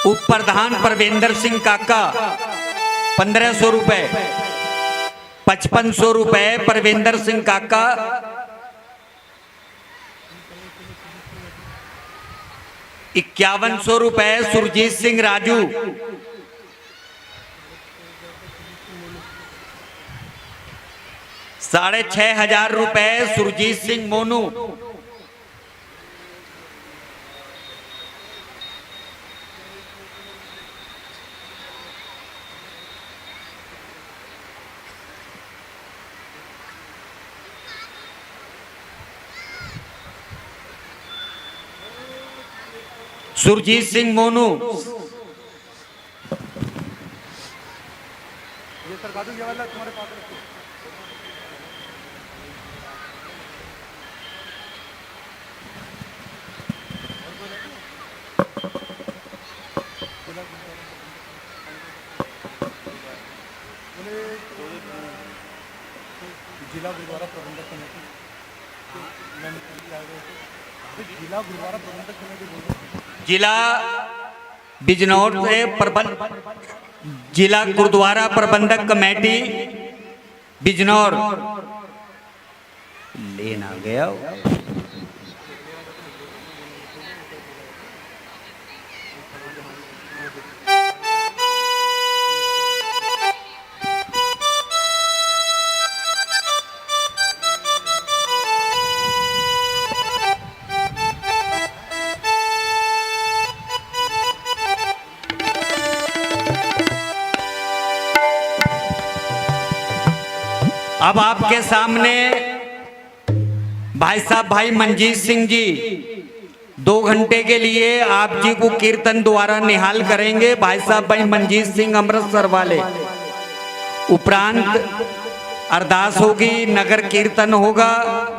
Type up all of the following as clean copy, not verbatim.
उप प्रधान परवेंद्र सिंह काका 1500 रुपए, 5500 रुपए परवेंद्र सिंह काका, 5100 रुपए सुरजीत सिंह राजू, 6500 रुपए सुरजीत सिंह मोनू, जिला गुरुद्वारा प्रबंधक कमेटी जिला बिजनौर से जिला गुरुद्वारा प्रबंधक कमेटी बिजनौर लेना गया। अब आपके सामने भाई साहब भाई मंजीत सिंह जी 2 घंटे के लिए आप जी को कीर्तन द्वारा निहाल करेंगे। भाई साहब भाई मंजीत सिंह अमृतसर वाले। उपरांत अरदास होगी, नगर कीर्तन होगा।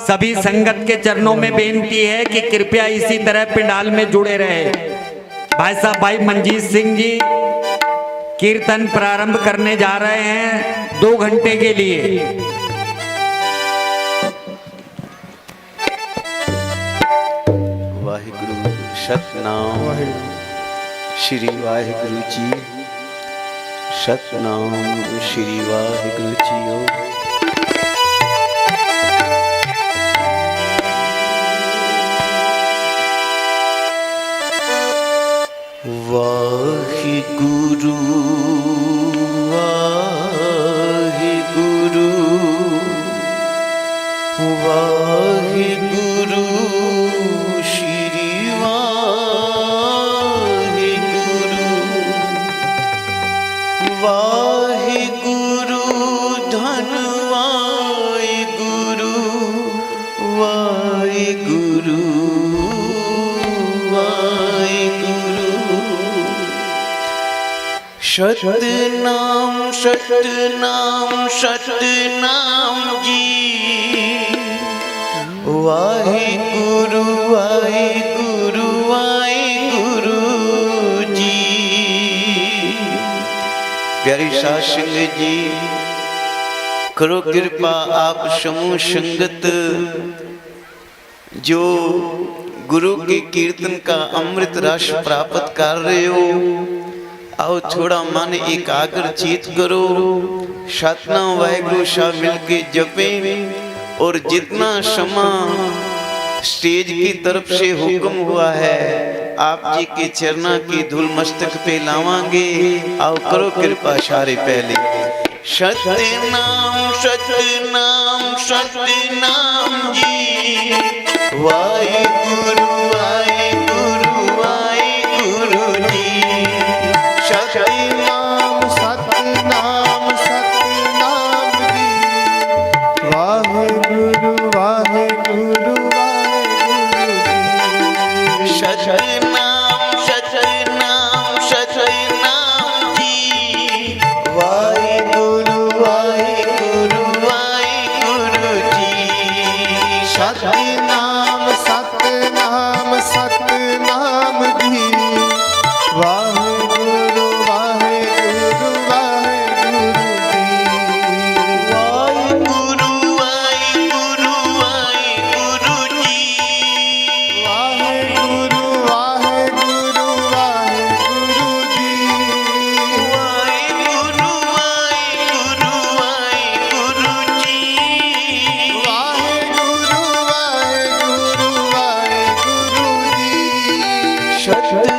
सभी संगत के चरणों में बेनती है कि कृपया इसी तरह पंडाल में जुड़े रहे। भाई साहब भाई मंजीत सिंह जी कीर्तन प्रारंभ करने जा रहे हैं 2 घंटे के लिए। वाहिगुरु सतनाम श्री वाहिगुरु जी, सतनाम श्री वाहिगुरु जी। वाहिगुरु वाहिगुरु वाहिगुरु श्री वाहिगुरु वाहिगुरु धन वाहिगुरु वाहिगुरु सतनाम सतनाम सतनाम जी। वाहिगुरु वाहिगुरु वाहिगुरु जी। प्यारी साध संगत जी, करो कृपा आप समूह संगत जो गुरु के कीर्तन का अमृत रस प्राप्त कर रहे हो, आओ थोड़ा मन एकाग्र चित करो। सतनाम वाहिगुरु साहब मिलके जपें और जितना समा स्टेज की तरफ से हुक्म हुआ है आप जी के चरणा की धूल मस्तक पे लावांगे। आओ करो कृपा सारे पहले। सतनाम सतनाम सतनाम जी। वाहिगुरु वाहिगुरु वाहिगुरु जी। सतनाम सतनाम सतनाम जी। वाहिगुरु वाहिगुरु वाहिगुरु जी। सतनाम सतनाम सतनाम जी। वाहिगुरु वाहिगुरु वाहिगुरु जी। सतनाम सतनाम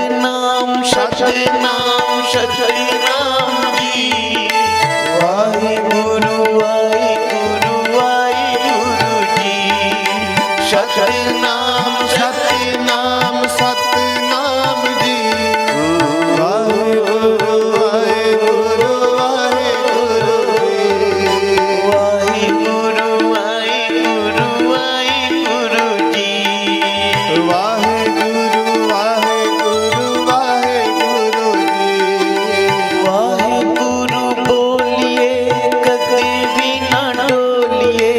सतनाम सतनाम सतनाम जी वाहिगुरु वाहिगुरु वाहिगुरु जी सतनाम सतनाम सतनाम जी वाहिगुरु वाहिगुरु वाहिगुरु जी वाहिगुरु वाहिगुरु वाहिगुरु जी वाहिगुरु वाहिगुरु वाहिगुरु जी वाहिगुरु बोलिए कदे भी ना डोलिए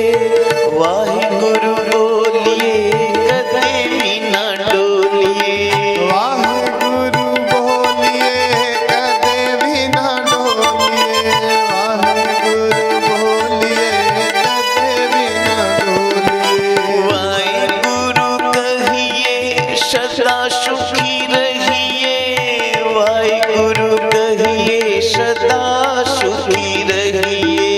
वाहिगुरु बोलिए कदे भी ना डोलिए वाहिगुरु बोलिए कदे भी ना डोलिए वाहिगुरु बोलिए कदे भी ना डोलिए वाहिगुरु कहिए सदा सुखी रहिए वाहिगुरु कहिए सदा सुखी रहिए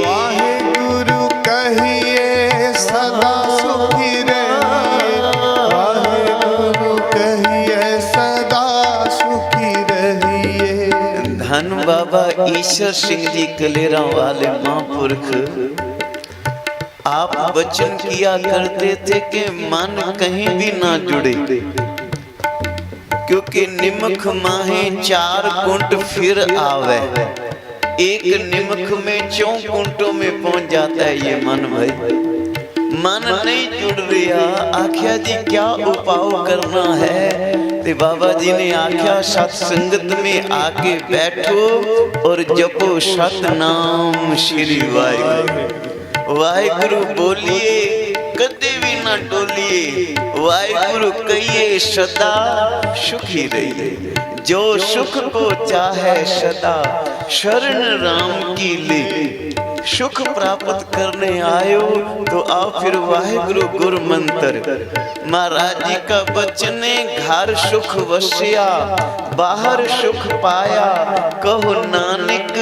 वाहिगुरु कहिए सदा सुखी रहिए वाहिगुरु कहिए सदा सुखी रहिए धन बाबा ईश्वर सिंह जी कलेरा वाले महापुरख आप वचन किया करते थे कि मन कहीं भी ना जुड़े क्योंकि निमक माहे 4 कुंट फिर आवे एक निमक में 4 कुंटों में पहुंच जाता है ये मन भाई मन नहीं जुड़ रहा आख्या जी क्या उपाय करना है ते बाबा जी ने आख्या सत्संगत में आके बैठो और जपो सतनाम श्री वाहिगुरु वाहिगुरु बोलिए कदे भी ना डोलिए वाहिगुरु कहिए सदा सुखी रहिए जो सुख को चाहे सदा शरण राम की ले सुख प्राप्त करने आयो तो आओ फिर वाहिगुरु गुरु मंत्र महाराज जी का बचन है घर सुख वसिया बाहर सुख पाया कहो नानक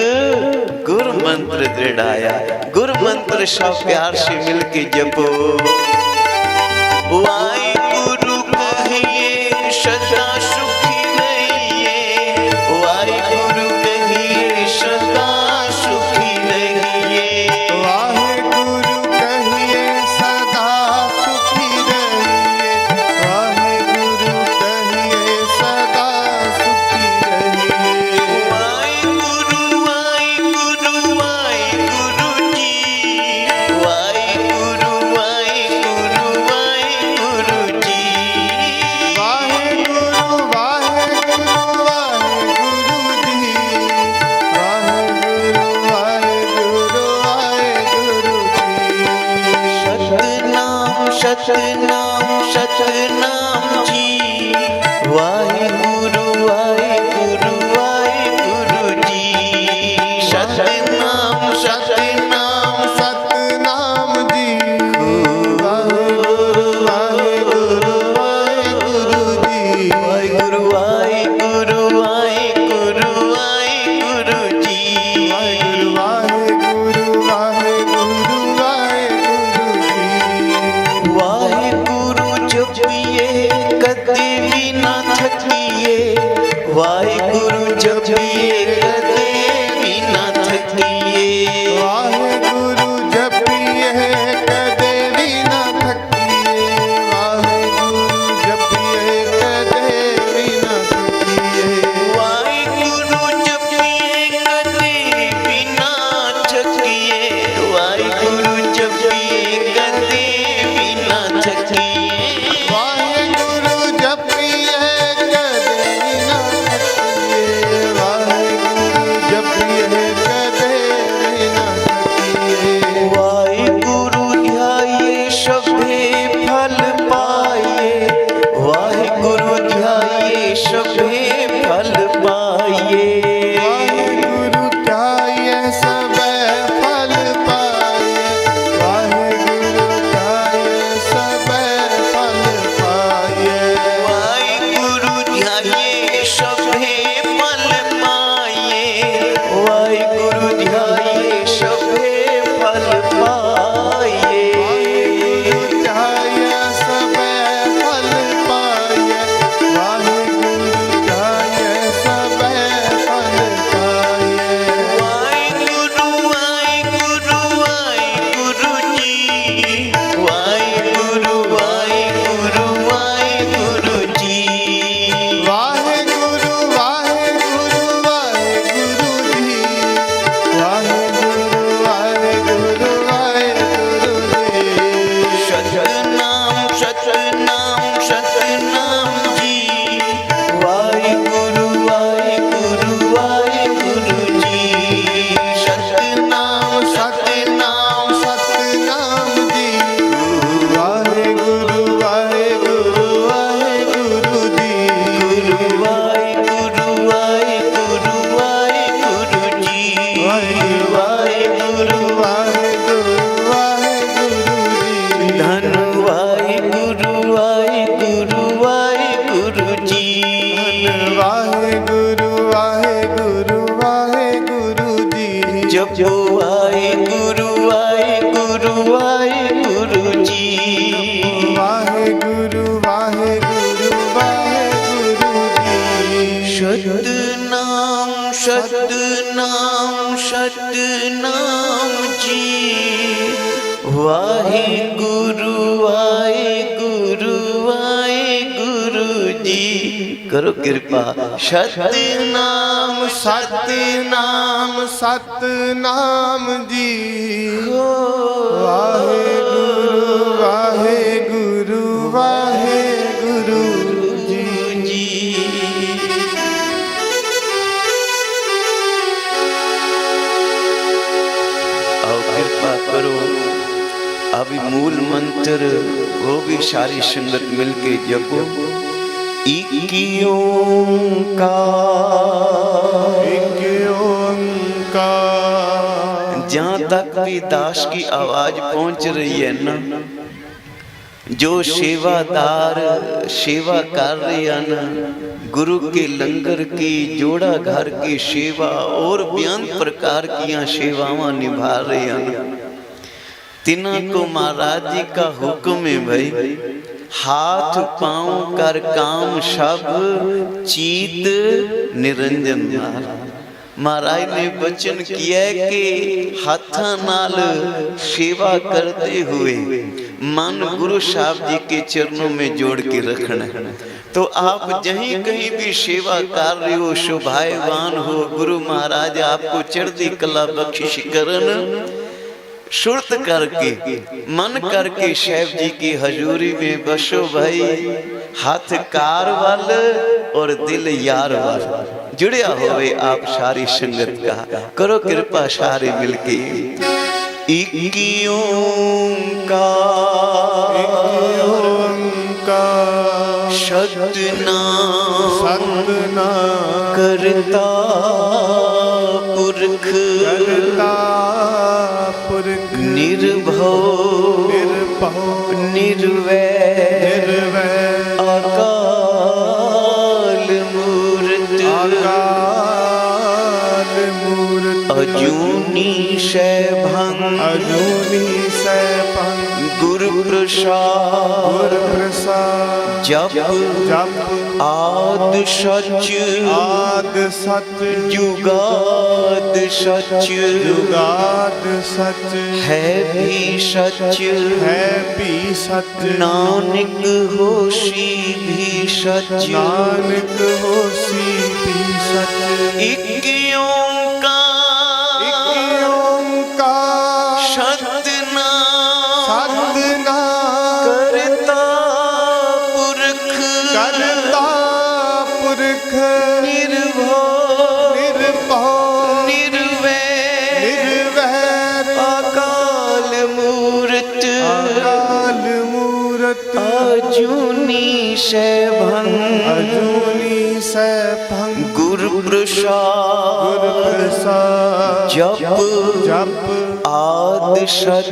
गुरु मंत्र दृढ़ाया गुरु मंत्र सब प्यार से मिलके जपो वाहिगुरु कहिए सदा सुखी रहिए वाहिगुरु कहिए सदा सुखी रहिए वाहिगुरु कहिए सदा सुखी रहिए वाहिगुरु कहिए सदा सुखी रहिए वाहिगुरु वाहिगुरु वाहिगुरु जी वाहिगुरु वाहिगुरु वाहिगुरु जी वाहिगुरु वाहिगुरु वाहिगुरु जी वाहिगुरु वाहिगुरु वाहिगुरु जी सतनाम सतनाम सतनाम जी वाहिगुरु वाहिगुरु वाहिगुरु जी सतनाम सतनाम सतनाम जी वाहिगुरु वाहिगुरु वाहिगुरु जी वाहिगुरु वाहिगुरु वाहिगुरु वाहिगुरु जी वाहिगुरु वाहिगुरु वाहिगुरु वाहिगुरु जी वाहिगुरु जपिए कदे भी ना थकिए वाहिगुरु जपिए कदे भी ना थकिए वाहिगुरु जपिए कदे भी ना थकिए वाहिगुरु जपिए कदे भी ना थकिए वाहिगुरु जपिए कदे भी ना थकिए वाहिगुरु जपिए कदे भी ना थकिए वाहिगुरु जपिए कदे भी ना थकिए वाहिगुरु जपिए कदे भी ना थकिए वाहिगुरु ध्याये सभे फल पाए वाहिगुरु ध्याये सभे फल पाए वाहिगुरु ध्याये सबे फल पाए वाहिगुरु ध्याये सबे फल पाए वाहिगुरु ध्याये सभे फल पाए वाहिगुरु ध्याये सभे फल पाए वाहिगुरु ध्याये सबे फल पाए वाहिगुरु ਵਾਹਿਗੁਰੂ ਵਾਹਿਗੁਰੂ ਵਾਹਿਗੁਰੂ ਜੀ ਜਪੋ ਵਾਹਿਗੁਰੂ ਵਾਹਿਗੁਰੂ ਵਾਹਿਗੁਰੂ ਜੀ ਵਾਹਿਗੁਰੂ ਵਾਹਿਗੁਰੂ ਵਾਹਿਗੁਰੂ ਜੀ ਸਤਨਾਮ ਸਤਨਾਮ ਸਤਨਾਮ ਜੀ ਵਾਹਿਗੁਰੂ ਵਾਹਿਗੁਰੂ ਵਾਹਿਗੁਰੂ ਜੀ ਕਰੋ ਕਿਰਪਾ ਸਤਨਾਮ ਸਤਨਾਮ ਸਤਨਾਮ ਜੀ ਵਾਹਿਗੁਰੂ ਵਾਹਿਗੁਰੂ ਵਾਹਿਗੁਰੂ ਜੀ आओ कृपा करो अभी मूल मंत्र वो भी सारी संगत मिलके जपो इकी ओंकार एक ओंकार जहाँ तक भी दास की आवाज पहुंच रही है ना जो सेवादार सेवा कर रहे हैं ना गुरु के लंगर की जोड़ा घर की सेवा और बेअंत प्रकार की सेवावां निभा रहे हैं तिना को महाराज जी का हुक्म है भाई हाथ पांव कर काम सब चीत निरंजन महाराज ने वचन किया कि हाथा नाल सेवा करते हुए मन गुरु साहब जी के चरणों में जोड़ के रखना तो आप जहीं कहीं भी सेवा कर रहे हो शोभावान हो गुरु महाराज आपको चढ़ती कला बख्शिश करन सुरत करके मन करके साहब जी की हजूरी में बसो भाई हाथ कार वाल और दिल यार वाल जुड़िया होवे आप सारी संगत का करो कृपा सारे मिलके इकी ओंकार सतनाम सतनाम करता पुरख करता पुरख निर्भव निर्भव निर्वैर निर्वैर अकाल मूर्त अकाल मूर्त अजूनी सैभं अजूनी सैभं गुरु प्रसाद गुरु प्रसाद जप जप आद सच आद सच जुगाद सच जुगाद सच है भी सच है भी सच नानक होशी भी सच नानक होसी भी सच एक ओंकार एक ओंकार सतनाम सतनाम करता पुरख करता पुरख निर्भव निर्भव निर्वैर निर्वैर अकाल मूर्त अकाल मूरत अजूनी सैभं अजूनी सैभं गुरु प्रसाद गुरु प्रसाद जप जप आद सच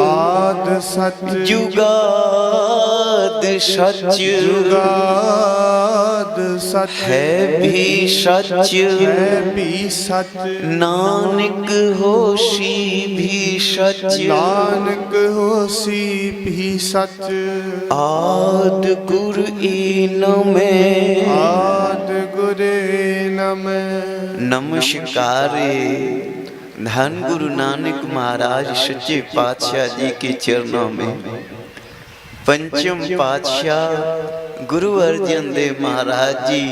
आद सच जुगाद सच जुगाद सच है भी सच है भी सच नानक होशी भी सच नानक होसी भी सच आद गुरु इन में आद गुरे नमः नमस्कारे धन गुरु नानक महाराज सच्चे पातशाह जी के चरणों में पंचम पातशाह गुरु अर्जन देव महाराज जी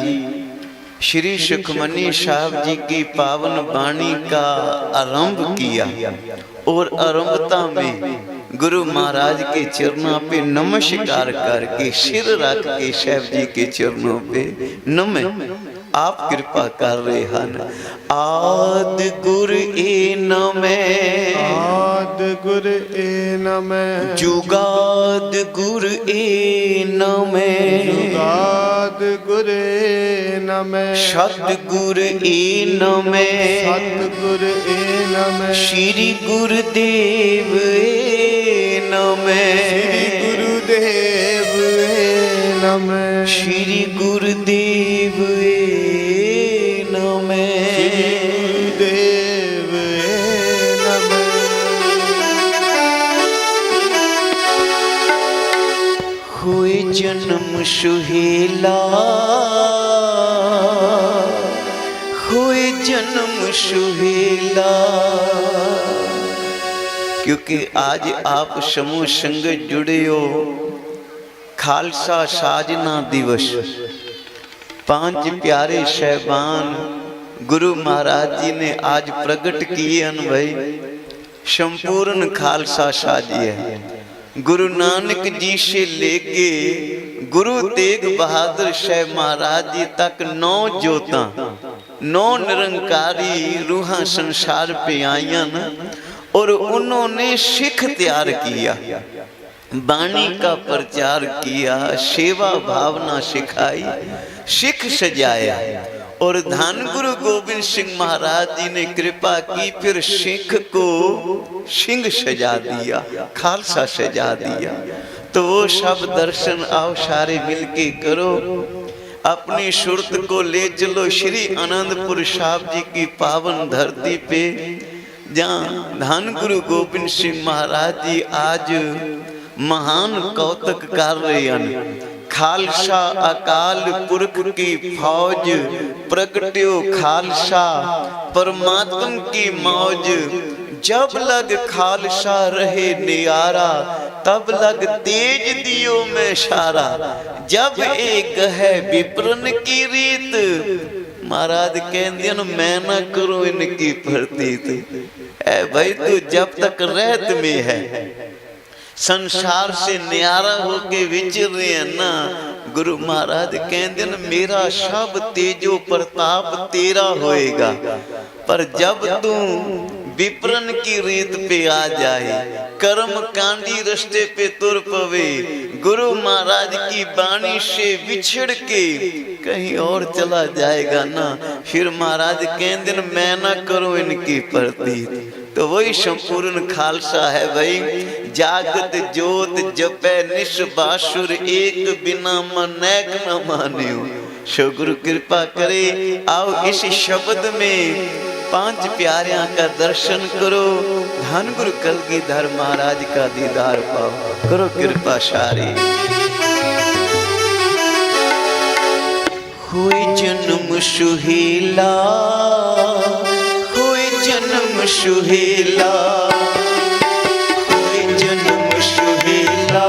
श्री सुखमनी साहब जी की पावन वाणी का आरंभ किया और आरंभता में गुरु महाराज के चरणों पे नमस्कार करके सिर रख के साहब जी के चरणों पे नमः आप कृपा कर रहे हैं आद गुर ए नमः आद गुर ए नमः जुगाद गुर ए नमः जुगाद गुर ए नमः सतगुर ए नमः सतगुर ए नमः श्री गुरुदेव ए नमः श्री गुरुदेव ए नमः श्री गुरुदेव ए जन्म सुहेला, हुए जन्म सुहेला। क्योंकि आज आप समूह संग जुड़े हो, खालसा साजना दिवस, 5 प्यारे शहबान गुरु महाराज जी ने आज प्रकट किए अन भाई संपूर्ण खालसा साजिए। गुरु नानक जी से लेके गुरु तेग बहादुर शाह महाराज जी तक 9 ज्योता 9 निरंकारी रूहां संसार पे आईं और उन्होंने सिख तैयार किया, वाणी का प्रचार किया, सेवा भावना सिखाई, सिख सजाया। और धन गुरु गोविंद सिंह महाराज जी ने कृपा की, फिर सिख को सिंह सजा दिया, खालसा सजा दिया। तो वो सब दर्शन आओ सारे मिलके करो, अपनी सुरत को ले चलो श्री आनंदपुर साहब जी की पावन धरती पे, जहाँ धन गुरु गोविंद सिंह महाराज जी आज महान कौतक कर रहे हैं। खालसा अकाल पुरख की फौज, प्रगट्यो खालसा परमात्म की मौज। जब लग खालसा रहे नियारा, तब लग तेज दियो में सारा। जब एक है विप्रन की रीत, महाराज कहते मैं ना करूं इनकी प्रतीत। ऐ भाई तू जब तक रहत में है, संसार से न्यारा होके विचर रहे हैं ना, गुरु महाराज कहते न मेरा सब तेजो प्रताप तेरा होएगा। पर जब तू विप्रन की रीत पे आ जाए, कर्म कांडी रस्ते पे तुर पवे, गुरु महाराज की वाणी से बिछड़ के कहीं और चला जाएगा ना, फिर महाराज कहते न मैं ना करूं इनकी प्रतीत। तो वही संपूर्ण खालसा है भाई। जागत जोत जपै निश बासुर, एक बिना मनैक न मान्यो। सो गुरु कृपा करे, आओ इस शब्द में 5 प्यारियां का दर्शन करो, धन गुरु कलगीधर महाराज का दीदार पाओ। करो कृपा सारी। हुए जन्म सुहेला, हुए जन्म सुहेला, हुए जन्म सुहेला,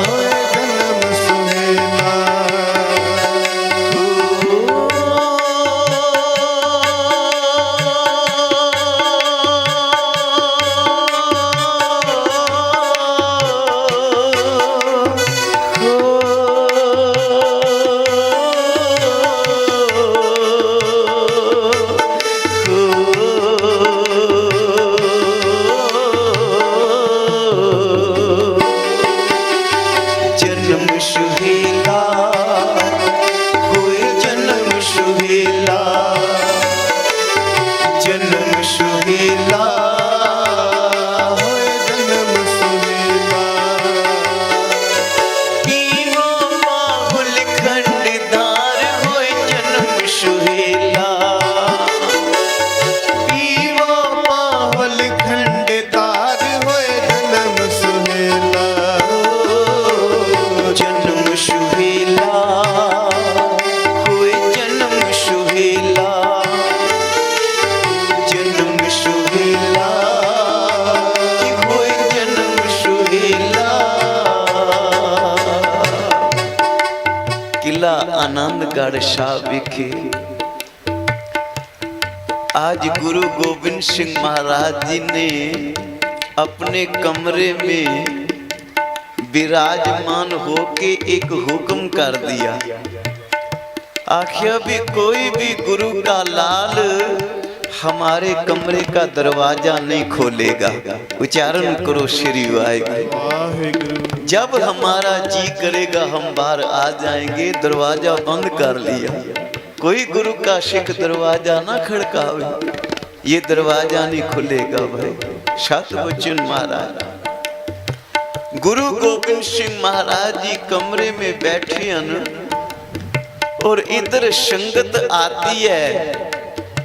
हुए जन्म सुहेला। आनंदगढ़ साहब विखे आज गुरु गोविंद सिंह महाराज जी ने अपने कमरे में विराजमान होके एक हुक्म कर दिया। आखिया भी कोई भी गुरु का लाल हमारे कमरे का दरवाजा नहीं खोलेगा। उच्चारण करो श्री वाहिगुरु। जब हमारा जी करेगा हम बाहर आ जाएंगे। दरवाजा बंद कर लिया। कोई गुरु का सिख दरवाजा ना खड़कावे, ये दरवाजा नहीं खुलेगा भाई। सतवचन महाराज गुरु गोविंद सिंह महाराज जी कमरे में बैठे हैं और इधर संगत आती है,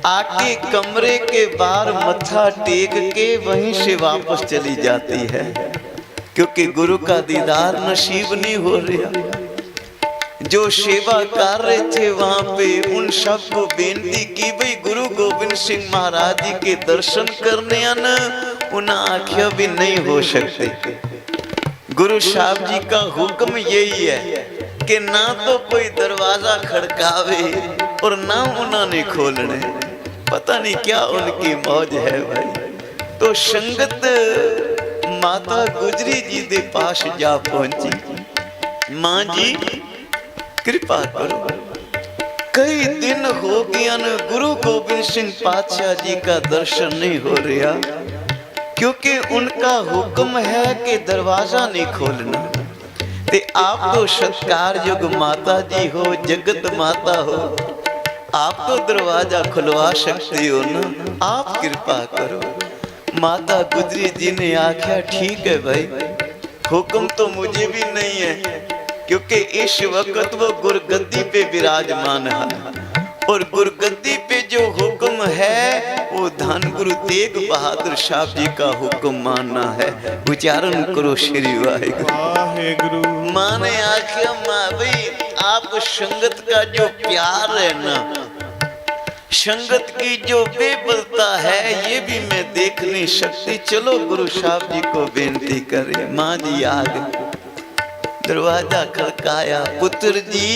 आके कमरे के बाहर मत्था टेक के वहीं से वापस चली जाती है। क्योंकि गुरु का दीदार नसीब नहीं हो रहा। जो सेवा कर रहे थे वहां पे उन सबको बेनती की भाई गुरु गोबिंद सिंह महाराज जी के दर्शन करने आना, उन्हें आख्या भी नहीं हो सकते। गुरु साहब जी का हुक्म यही है कि ना तो कोई दरवाजा खड़कावे और ना उन्होंने खोलने। पता नहीं क्या उनकी मौज है भाई। तो संगत माता गुजरी जी के पास जा पहुंची। मां जी कृपा करो, कई दिन हो गया न गुरु गोबिंद सिंह पातशाह जी का दर्शन नहीं हो रहा, क्योंकि उनका हुक्म है कि दरवाजा नहीं खोलना। ते आप तो सत्कार युग माता जी हो, जगत माता हो, आप तो दरवाजा खुलवा सकते हो ना, आप कृपा करो। माता गुजरी जी ने आख्या ठीक है भाई, हुक्म तो मुझे भी नहीं है, क्योंकि इस वक्त वो गुरगद्दी पे विराजमान है और गुरगद्दी पे जो हुक्म है वो धन गुरु तेग बहादुर साहब जी का हुक्म मानना है। उच्चारण करो श्री वाहिगुरु। माँ ने आख्या माँ भाई आप संगत का जो प्यार है ना, संगत की जो बेबलता है ये भी मैं देख नहीं सकती, चलो गुरु साहब जी को बेनती करे। माँ जी आ गई, दरवाजा खड़काया। पुत्र जी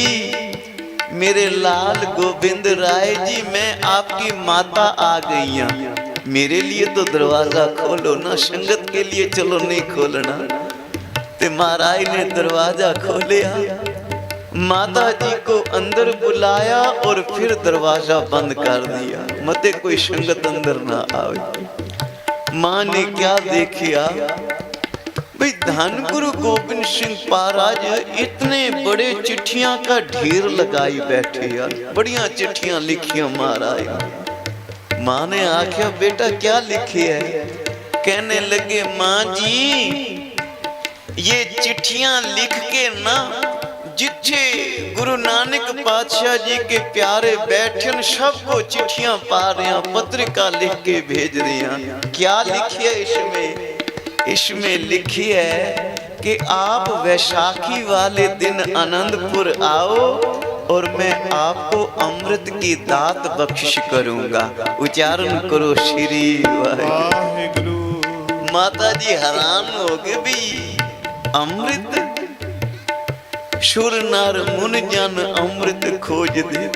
मेरे लाल गोविंद राय जी, मैं आपकी माता आ गई हूं, मेरे लिए तो दरवाजा खोलो ना, संगत के लिए चलो नहीं खोलना। ते महाराज ने दरवाजा खोलिया, माता जी को अंदर बुलाया और फिर दरवाजा बंद कर दिया, मते कोई संगत अंदर ना आवे। मां ने क्या देखिया भाई, धन गुरु गोबिंद सिंह महाराज इतने बड़े चिट्ठियां का ढेर लगाई बैठे यार, बढ़िया चिट्ठियां लिखियां महाराज। मां ने आख्या बेटा क्या लिखे है? कहने लगे मां जी ये चिट्ठियां लिख के ना जिथे गुरु नानक पातशाह जी के प्यारे बैठन सबको चिट्ठियां पा रहे हैं, पत्रिका लिख के भेज रहे हैं। क्या लिखी है इसमें? इसमें लिखी है कि आप वैशाखी वाले दिन आनंदपुर आओ और मैं आपको अमृत की दात बख्शिश करूंगा। उच्चारण करो श्री वाहिगुरु। माता जी हैरान हो गए भी अमृत, सुर नर मुन जन अमृत खोज दे।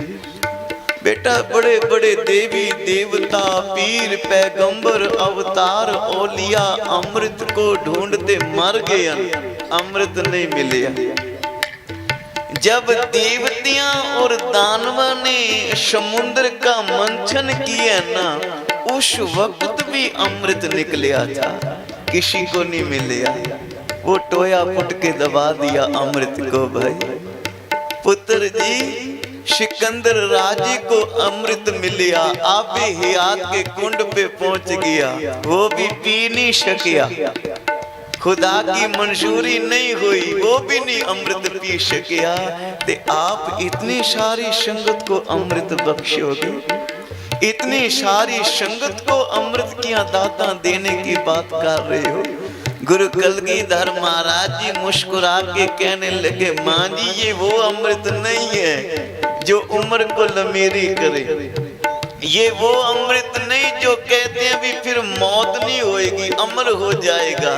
बेटा बड़े बड़े देवी देवता पीर पैगंबर अवतार औलिया अमृत को ढूंढते मर गए, अमृत नहीं मिले। जब देवतियां और दानवा ने समुद्र का मंथन किया ना, उस वक्त भी अमृत निकलिया था, किसी को नहीं मिला। वो टोया पुट के दबा दिया अमृत को। भाई पुत्र जी सिकंदर राजे को अमृत मिलिया, आबे हयात के कुंड पे पहुंच गया, वो भी पी नहीं सकिया, खुदा की मंजूरी नहीं हुई, वो भी नहीं अमृत पी सकिया। ते आप इतनी सारी संगत को अमृत बख्शोगे, इतनी सारी संगत को अमृत की दाता देने की बात कर रहे हो। गुरु कलगीधर महाराज जी मुस्कुरा के कहने लगे मां जी ये वो अमृत नहीं है जो उम्र को लमेरी करे, ये वो अमृत नहीं जो कहते हैं भी फिर मौत नहीं होएगी अमर हो जाएगा।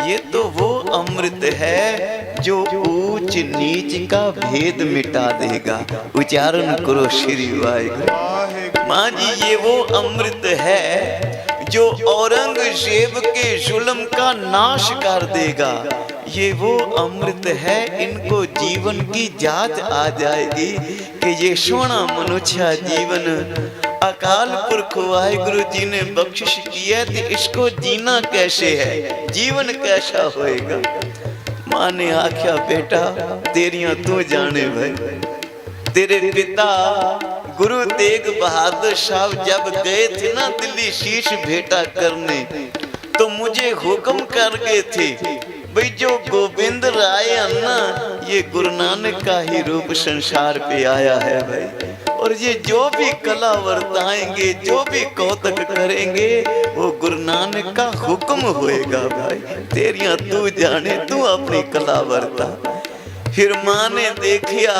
ये तो वो अमृत है जो ऊंच नीच का भेद मिटा देगा। उच्चारण करो श्री वाहिगुरु। मां जी ये वो अमृत है जो औरंगजेब के जुल्म का नाश कर देगा। ये वो अमृत है, इनको जीवन की जांच आ जाएगी कि ये सोना मनुष्य जीवन अकाल पुरख वाहिगुरु जी ने बख्शिश किया है, तो इसको जीना कैसे है, जीवन कैसा होएगा। मां ने आख्या बेटा तेरियां तू जाने भाई। तेरे पिता गुरु तेग बहादुर साहब जब गए थे ना दिल्ली शीश भेंटा करने, तो मुझे हुक्म कर गए थे भाई जो गोविंद राय है ना, ये गुरु नानक का ही रूप संसार पे आया है भाई, और ये जो भी कला वर्ताएंगे, जो भी कौतक करेंगे, वो गुरु नानक का हुक्म होएगा। भाई तेरिया तू जाने, तू अपनी कला वर्ता। फिर माँ ने देखिया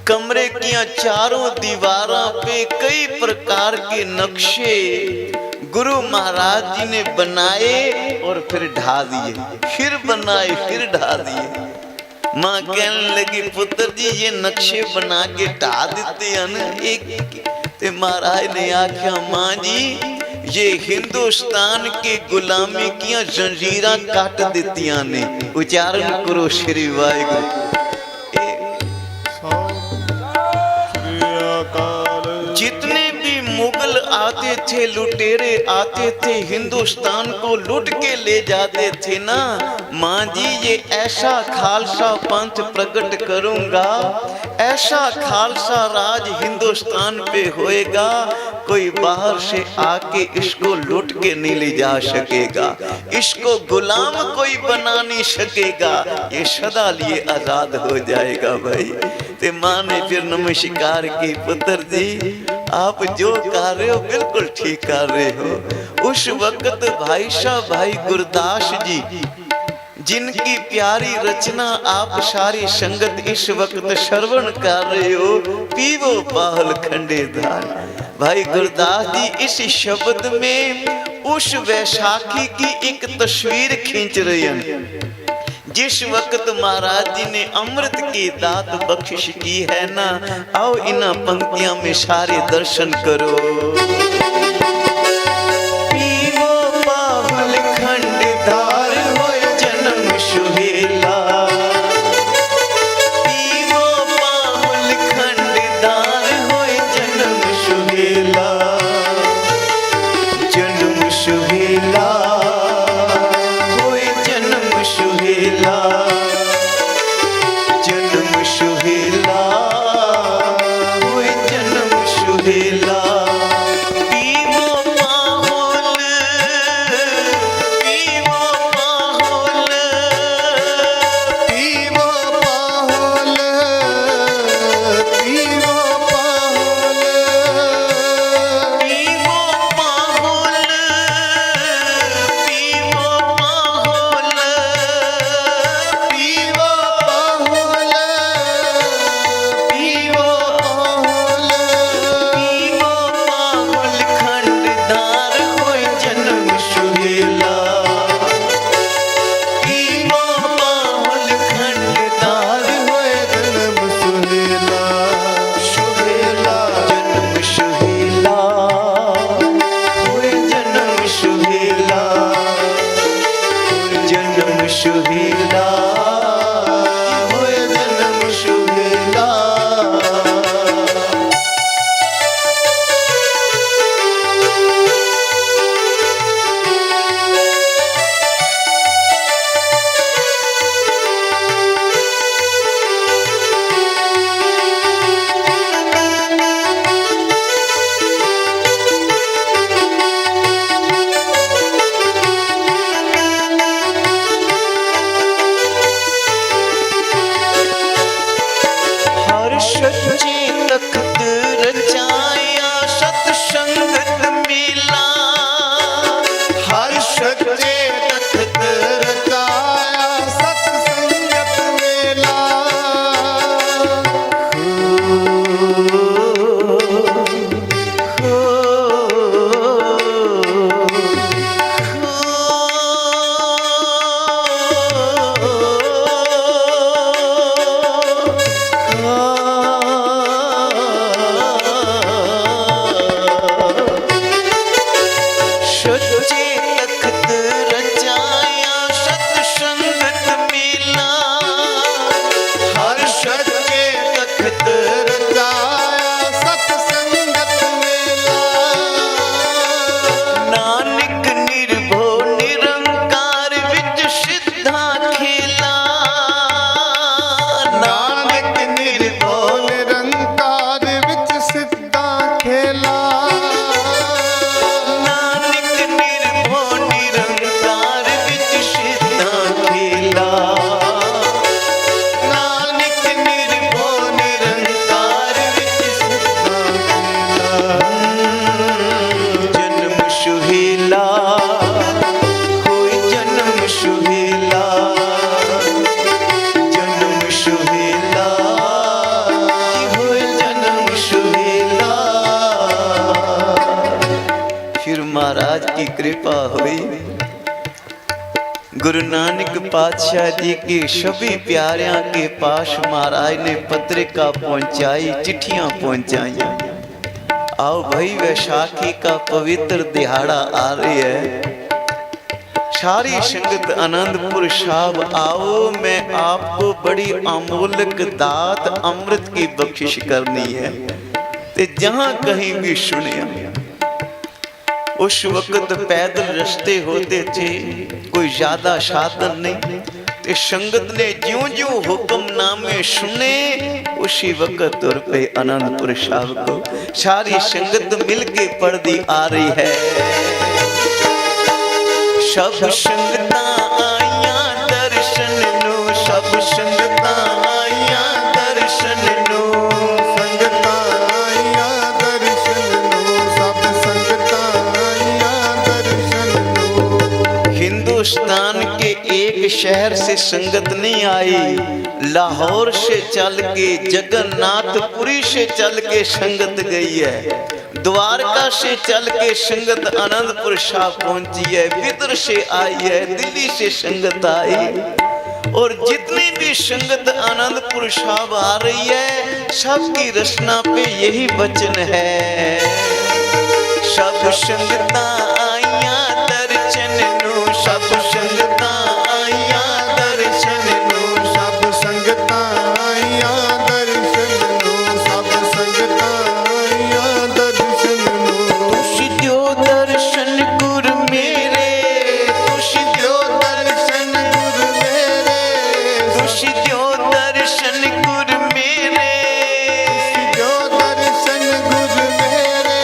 कमरे की चारों दीवारों पे कई प्रकार के नक्शे गुरु महाराज जी ने बनाए और फिर ढा दिए, फिर बनाए फिर ढा दिए। माँ कहने लगी पुत्र जी ये नक्शे बना के ढा देते हैं ना एक। ते महाराज ने आख्या माँ जी ये हिंदुस्तान के गुलामी की जंजीरां काट देतियां ने। उच्चारण करो श्री वाहिगुरु। जितने भी मुगल आते थे, लुटेरे आते थे, हिंदुस्तान को लूट के ले जाते थे ना, माँ जी ये ऐसा खालसा पंथ प्रकट करूंगा, ऐसा खालसा राज हिंदुस्तान पे होएगा, कोई बाहर से आके इसको लूट के नहीं ले जा सकेगा, इसको गुलाम कोई बना नहीं सकेगा, ये सदा लिए आजाद हो जाएगा। भाई ते माँ ने फिर नमस्कार की, पुत्र जी आप जो कर रहे हो बिल्कुल ठीक कर रहे हो। उस वक्त भाई साहब भाई गुरदास जी जिनकी प्यारी रचना आप सारी संगत इस वक्त श्रवण कर रहे हो, पीवो पाहल खंडेदार। भाई गुरदास जी इस शब्द में उस वैशाखी की एक तस्वीर खींच रहे हैं जिस वक्त महाराज जी ने अमृत की दात बख्शिश की है ना। आओ इन पंक्तियों में सारे दर्शन करो। पीवो पावल खंडदार होए जन्म सुहेला, पीवो पावल खंडदार होए जन्म सुहेला, जन्म सुहेला सुहेला, जन्म सुहेला, हुए जन्म सुहेला। पीवो महाराज की कृपा हुई। गुरु नानक पातशाह जी के सभी प्यारियां के पास महाराज ने पत्रिका पहुंचाई, चिट्ठियां पहुंचाई। आओ भाई, वैशाखी का पवित्र दिहाड़ा आ रही है। सारी संगत आनंदपुर साहब आओ, मैं आपको बड़ी अमूल्यक दात अमृत की बख्शिश करनी है। ते जहां कहीं भी सुनिया, उस वक्त पैदल रास्ते होते थे, कोई ज्यादा साधन नहीं। ते संगत ने ज्यों ज्यों हुक्मनामे सुने, उसी वक्त तुर पे आनंदपुर साहब को। सारी संगत मिलके पढ़ती आ रही है। सब संगता आया दर्शन नो, सब संगता आया दर्शन नो, संगता आया दर्शन नो, सब संगता आया दर्शन नो। हिंदुस्तान के एक शहर से संगत नहीं आई, लाहौर से चल के, जगन्नाथपुरी से चल के संगत गई है। द्वारका से चल के संगत आनंदपुर साहब पहुंची है। बिदर से आई है, दिल्ली से संगत आई। और जितनी भी संगत आनंदपुर साहब आ रही है, सबकी रचना पे यही वचन है। सब संगता आया दर्शन नो, सब संगता आया दर्शन नो, सब संगता आया दर्शन नो, सब संगता आया दर्शन नो। तुसी द्यो दर्शन गुरु मेरे, तुसी द्यो दर्शन गुरु मेरे, तुसी द्यो दर्शन गुरु मेरे, जो दर्शन गुरु मेरे।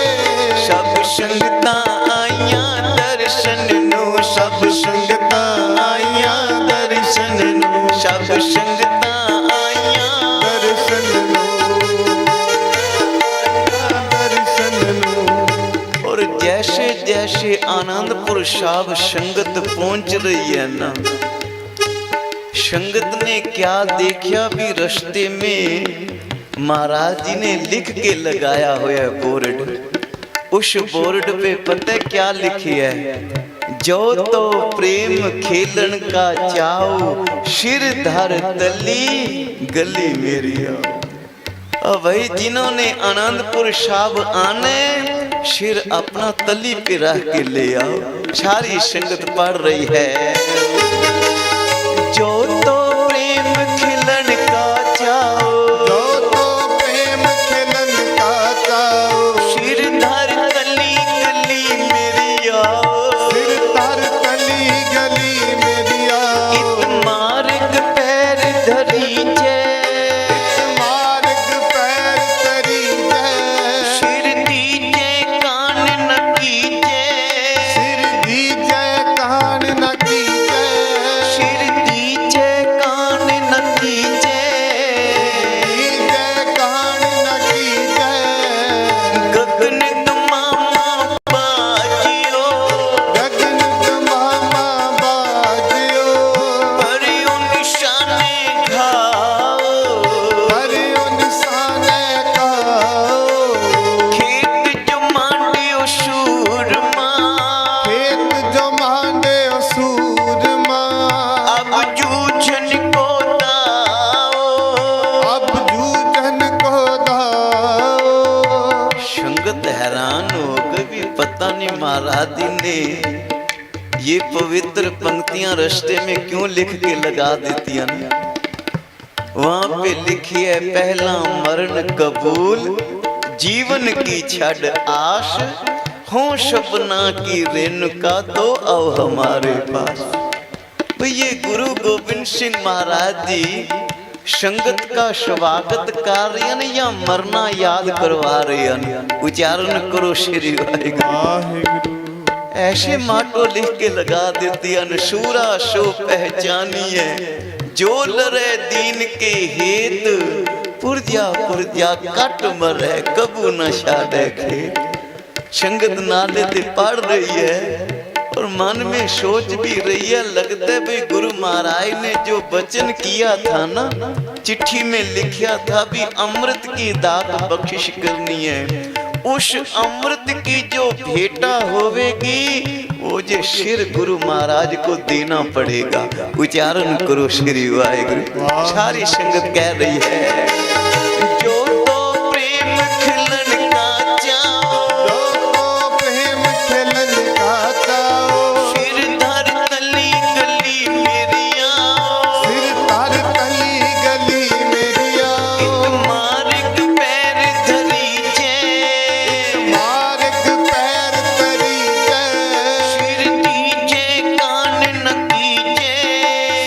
सब संगता आया दर्शन नो, सब संगता आया दर्शन नो, सब संगता आया दर्शन नो, दर्शन नो। और जैसे जैसे आनंदपुर साहब संगत पहुंच रही है ना, संगत ने क्या देखा भी रास्ते में महाराज जी ने लिख के लगाया हुआ है बोर्ड। उस बोर्ड पे पता है क्या लिखी है? जो तो प्रेम खेलन का चाओ, सिर धर तली गली मेरी आओ। अब भाई जिन्होंने आनंदपुर साहब आने, सिर अपना तली पे रख के ले आओ। सारी संगत पढ़ रही है। जो तो प्रेम खिलन का चाओ, जो तो प्रेम खिलन का चाओ, सिर धर तली गली मेरी आओ। सिर धर तली गली मेरी आओ। इत मार्ग पैर धरी जय, मार्ग पैर तरी जय, सिर दीजे कान न कीजे, सिर दीजे कान न कीजे, सिर दीजे कान न कीजे, दीजे कान न कीजे। गगन तमामा बाजियो, गगन तमामा बाजियो, परियो निशाने घाओ, हरियो निशाने खाओ। खेत जो मांडियो सूरमा, खेत जो मांडे सूरमा, अब जूझन को दाओ। अब जूझन को दाओ। संगत हैरान हो गई भी, पता नहीं महाराज जी ने ये पवित्र पंक्तियां रास्ते में क्यों लिख के लगा देती है ना। वहां पे लिखी है, पहला मरण कबूल, जीवन की छड़ आश, हो सपना की रेणुका तो आओ हमारे पास। तो ये गुरु गोविंद सिंह महाराज जी संगत का स्वागत कर रहे हैं या मरना याद करवा रहे हैं? उच्चारण करो श्री वाहिगुरु। वाहिगुरु। ऐसे माटो लिख के लगा देती है, सूरा सो पहचानिए, जो लरे दीन के हेत, पुरजा पुरजा कट मरे कबू न छाड़े खेत। संगत नाले ते पढ़ रही है और मन में सोच भी रही है, लगता है भाई गुरु महाराज ने जो वचन किया था ना, चिट्ठी में लिखा था भी अमृत की दात बख्शिश करनी है, उस अमृत की जो भेंटा होवेगी वो जे सिर गुरु महाराज को देना पड़ेगा। उच्चारण करो श्री वाहिगुरु। सारी संगत कह रही है जो तो प्रेम खिलन का चाओ, जो तो प्रेम खिलन का चाओ, सिर धर तली गली मेरिया, सिर तार तली गली मेरिया, मार्ग पैर धरी जय, मार्ग पैर तरी जय, सिर दीजे कान न कीजे,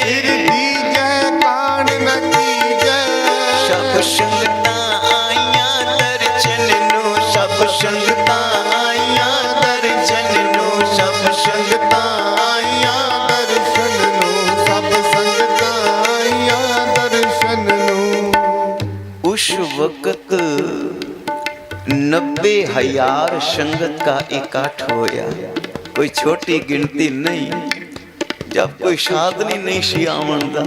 सिर दीजे कान न कीजे। सब संगता आइया दर्शन नु, सब संगता आइया दर्शन नु, सब संगता आइया दर्शन नु, सब संगता आइया दर्शन नु। उस वक्त 90,000 संगत का इकट्ठ होया। कोई छोटी गिनती नहीं। जब कोई साधनी नहीं सी आमंदा,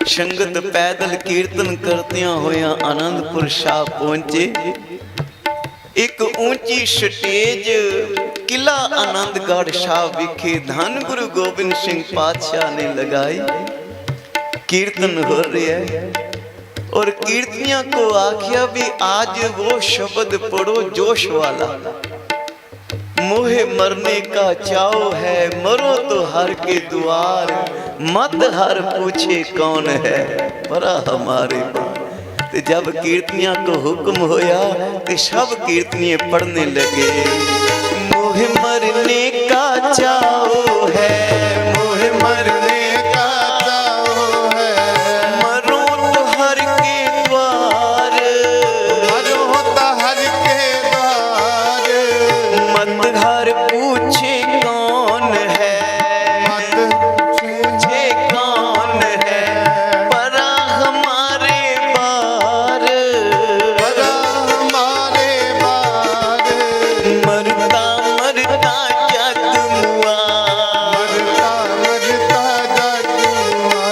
संगत पैदल कीर्तन करतियां होया आनंदपुर साहब पहुंचे। एक ऊंची स्टेज किला आनंदगढ़ साहब विखे धन गुरु गोबिंद सिंह पातशाह ने लगाई। कीर्तन हो रहा है और कीर्तनिया को आख्या भी आज वो शब्द पढ़ो जोश वाला। मोहे मरने का चाव है, मरो तो हर के द्वार, मत हर पूछे कौन है परा हमारे पार। तो जब कीर्तनिया को हुक्म होया तो सब कीर्तनिये पढ़ने लगे। मोहे मरने का चाव है, मोहे मरने का चाओ है, मरो तो हर के द्वार, मरो तो हर के द्वार, मत हर पूछे कौन है, मत पूछे कौन है परा हमारे बार, बड़ा हमारे बार। मरता मरता जग मुआ, मरता मरता जग हुआ,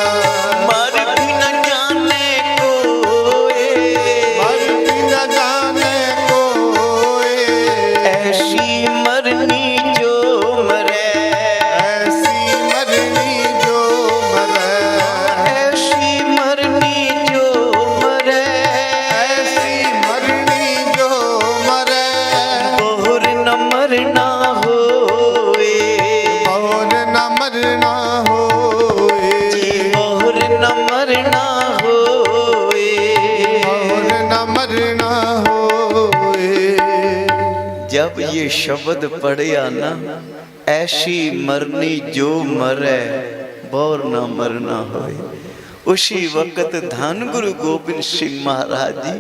मर भी न जाने कोई, मर भी न जाने कोई। ऐसी मरनी जो मरे, ऐसी मरनी जो मरे, ऐसी मरनी जो मरे, ऐसी मरनी जो मरे। बहुर न मरना होए, और न मरना होए, जी बहुर न मरना होए। और न मरना होए। जब ये शब्द पढ़िया ना, ऐसी मरनी जो मरे बोर न मरना होए, उसी वक्त धन गुरु गोबिंद सिंह महाराज जी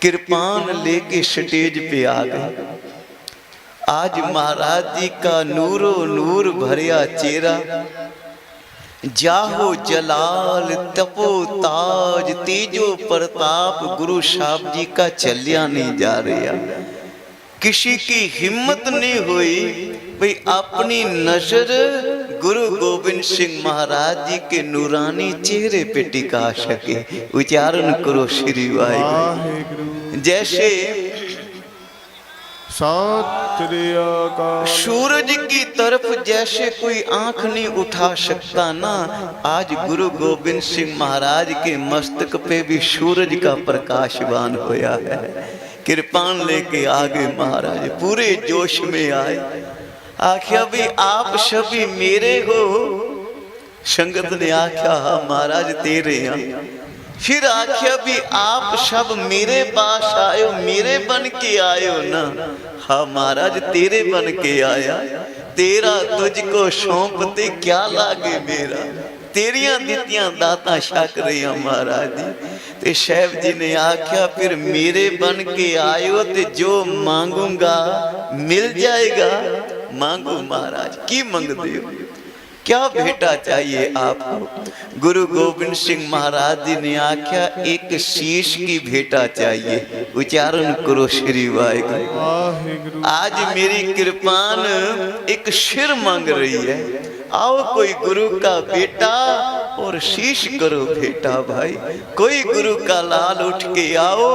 कृपान लेके स्टेज पे आ गए। आज महाराज जी का नूरो नूर भरिया चेहरा, जाहो जलाल तपो ताज तेजो प्रताप गुरु साहब जी का चलिया नहीं जा रहा। किसी की हिम्मत नहीं हुई भाई अपनी नजर गुरु गोबिंद सिंह महाराज जी के नूरानी चेहरे पे टिका सके। उच्चारण करो श्री वाहिगुरु। जैसे सत श्री अकाल। सूरज की तरफ जैसे कोई आंख नहीं उठा सकता ना, आज गुरु गोबिंद सिंह महाराज के मस्तक पे भी सूरज का प्रकाशवान होया है। कृपान लेके आगे महाराज पूरे जोश में आए। आख्या भी आप सभी मेरे हो। संगत ने आख्या हाँ महाराज तेरे हैं। फिर आख्या भी आप सब मेरे पास आयो, मेरे बन के आयो ना। हाँ महाराज तेरे बन के आया, तेरा तुझको सौंपते क्या लागे मेरा। तेरिया दितियां दाता छक रही महाराज जी। ते शैव जी ने आख्या फिर मेरे बन के आयो ते जो मांगूंगा मिल जाएगा। मांगो महाराज की मंगते हो, क्या भेटा चाहिए आपको। गुरु गोबिंद सिंह महाराज जी ने आख्या एक शीश की भेटा चाहिए। उच्चारण करो श्री वाहिगुरु। आज मेरी कृपान एक सिर मांग रही है। आओ कोई गुरु का बेटा और शीश करो बेटा भाई। कोई गुरु का लाल उठ के आओ,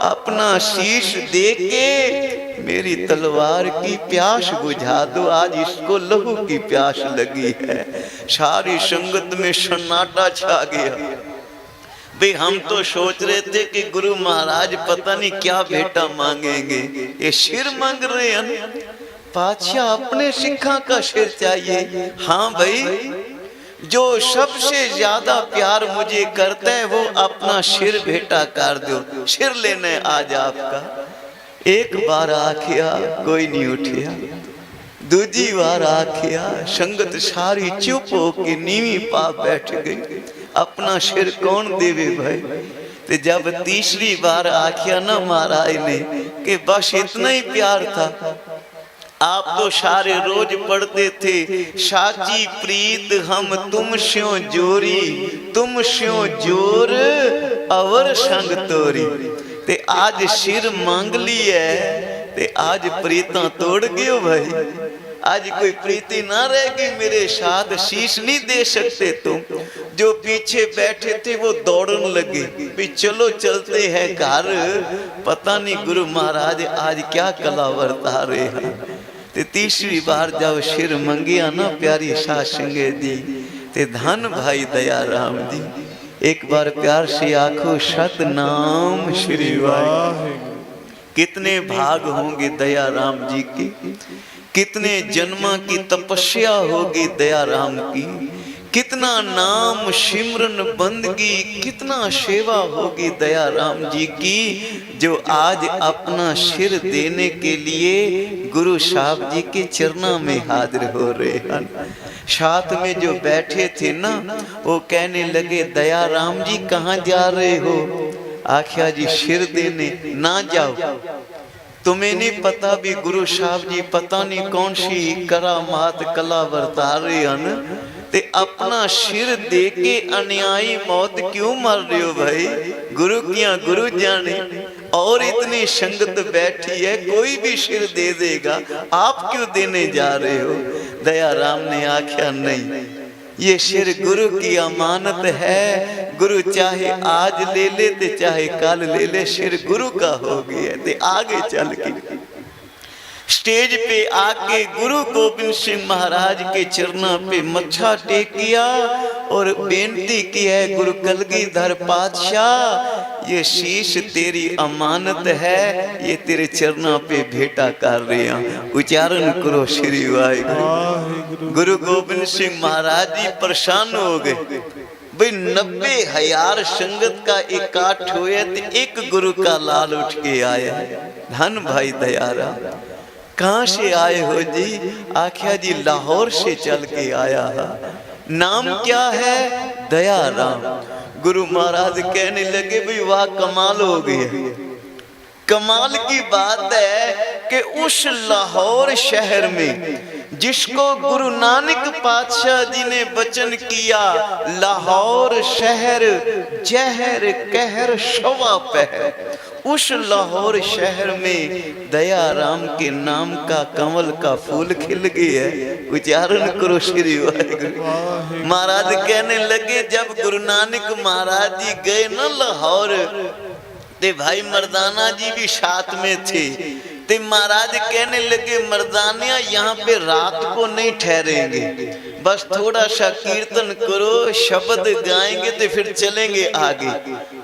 अपना शीश दे के मेरी तलवार की प्यास बुझा दो। आज इसको लहू की प्यास लगी है। सारी संगत में सन्नाटा छा गया। भाई हम तो सोच रहे थे कि गुरु महाराज पता नहीं क्या बेटा मांगेंगे, ये सिर मांग रहे हैं। पातशाह अपने सिखा का सिर चाहिए। हाँ भाई, जो सबसे ज्यादा प्यार मुझे करता है वो अपना सिर भेंटा कर दो। सिर लेने आज आपका। एक बार आखिया कोई नहीं उठिया, दूजी बार आखिया संगत सारी चुप होके नीवी पा बैठ गई। अपना सिर कौन देवे भाई। तो जब तीसरी बार आखिया ना महाराज ने कि बस इतना ही प्यार था। आप तो सारे रोज पढ़ते थे, साची प्रीत हम तुम स्यों जोरी, तुम स्यों जोर अवर संग तोरी। ते आज सिर मांग ली है, ते आज प्रीता तोड़ गयो भाई। आज कोई प्रीति ना रहेगी मेरे साथ, शीश नहीं दे सकते तुम। जो पीछे बैठे थे वो दौड़ने लगे, भी चलो चलते हैं घर। पता नहीं गुरु महाराज आज क्या कला बरता रहे हैं। ते तीसरी बार जब सिर मंगिया ना प्यारी सास संगे दी, ते धन भाई दया राम दी। एक बार प्यार से आखो सतनाम श्री वाहिगुरु। कितने भाग होंगे दया राम जी की, कितने जन्मा की तपस्या होगी दया राम की, कितना नाम सिमरन बंदगी, कितना सेवा होगी दया राम जी की, जो आज अपना सिर देने के लिए गुरु साहब जी के चरणों में हाजिर हो रहे हैं। साथ में जो बैठे थे ना वो कहने लगे दया राम जी कहाँ जा रहे हो। आख्या जी सिर देने। ना जाओ, तुम्हें नहीं पता भी गुरु साहब जी पता नहीं कौन सी करामात कला बरता रहे हैं। ते अपना सिर दे के अन्यायी मौत क्यों मर रहे हो भाई। गुरु किया गुरु जाने। और इतनी संगत बैठी है, कोई भी सिर दे देगा, आप क्यों देने जा रहे हो। दया राम ने आख्या नहीं, ये सिर गुरु की अमानत है। गुरु चाहे आज ले ले ते चाहे कल ले ले, सिर गुरु का हो गया। ते आगे चल के स्टेज पे आके गुरु गोबिंद सिंह महाराज के चरणों पे मत्था टेकिया और बेनती की है, गुरु कलगीधर पातशाह ये शीश तेरी अमानत है, ये तेरे चरणों पे भेंटा कर रहे हैं। उच्चारण करो श्री वाहिगुरु। गुरु गोबिंद सिंह महाराज जी परेशान हो गए। भाई 90,000 संगत का इकट्ठ हुए तो एक गुरु का लाल उठ के आया। धन भाई दयारा। कहाँ से आए हो जी। आख्या जी लाहौर से चल के आया है। नाम क्या है। दया राम। गुरु महाराज कहने लगे भाई वाह कमाल हो गया। कमाल की बात है कि उस लाहौर शहर में जिसको गुरु नानक पातशाह जी ने वचन किया, लाहौर शहर जहर कहर शवा पहर, उस लाहौर शहर में दया राम के नाम का कमल का फूल खिल गया है। उच्चारण करो श्री वाहिगुरु। महाराज कहने लगे जब गुरु नानक महाराज जी गए ना लाहौर, ते भाई मर्दाना जी भी साथ में थे। ते महाराज कहने लगे मर्दानिया यहाँ पे रात को नहीं ठहरेंगे, बस थोड़ा सा कीर्तन करो, शब्द गाएंगे तो फिर चलेंगे आगे।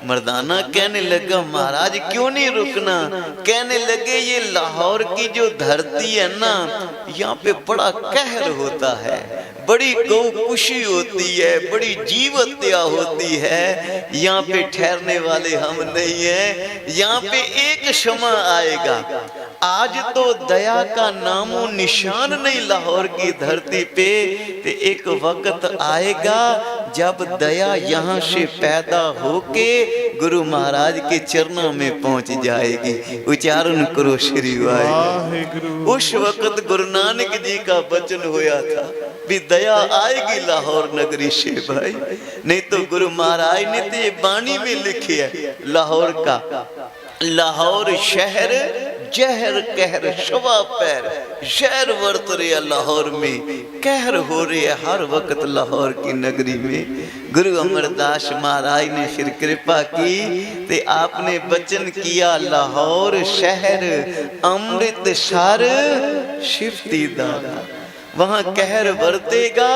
मर्दाना कहने लगा महाराज क्यों नहीं रुकना। कहने लगे ये लाहौर की जो धरती है ना, यहाँ पे बड़ा कहर होता है, बड़ी गौकुशी होती है, बड़ी जीवत्या होती है। यहाँ पे ठहरने वाले हम नहीं है। यहाँ पे एक समय आएगा, आज तो दया का नामो निशान नहीं लाहौर की धरती पे, तो एक वक्त आएगा जब दया यहाँ से पैदा होके गुरु महाराज के चरणों में पहुंच जाएगी। उच्चारण करो श्री वाहिगुरु। उस वक्त गुरु नानक जी का वचन होया था भी दया आएगी लाहौर नगरी से भाई। नहीं तो गुरु महाराज ने तो ये बाणी में लिखी है लाहौर का, लाहौर शहर जहर कहर शवा पैर शहर वर्त रहे लाहौर में, कहर हो रहे हर वक्त लाहौर की नगरी में। गुरु अमरदास महाराज ने फिर कृपा की ते आपने वचन किया, लाहौर शहर अमृत सर शिवती दारा, वहां कहर बरतेगा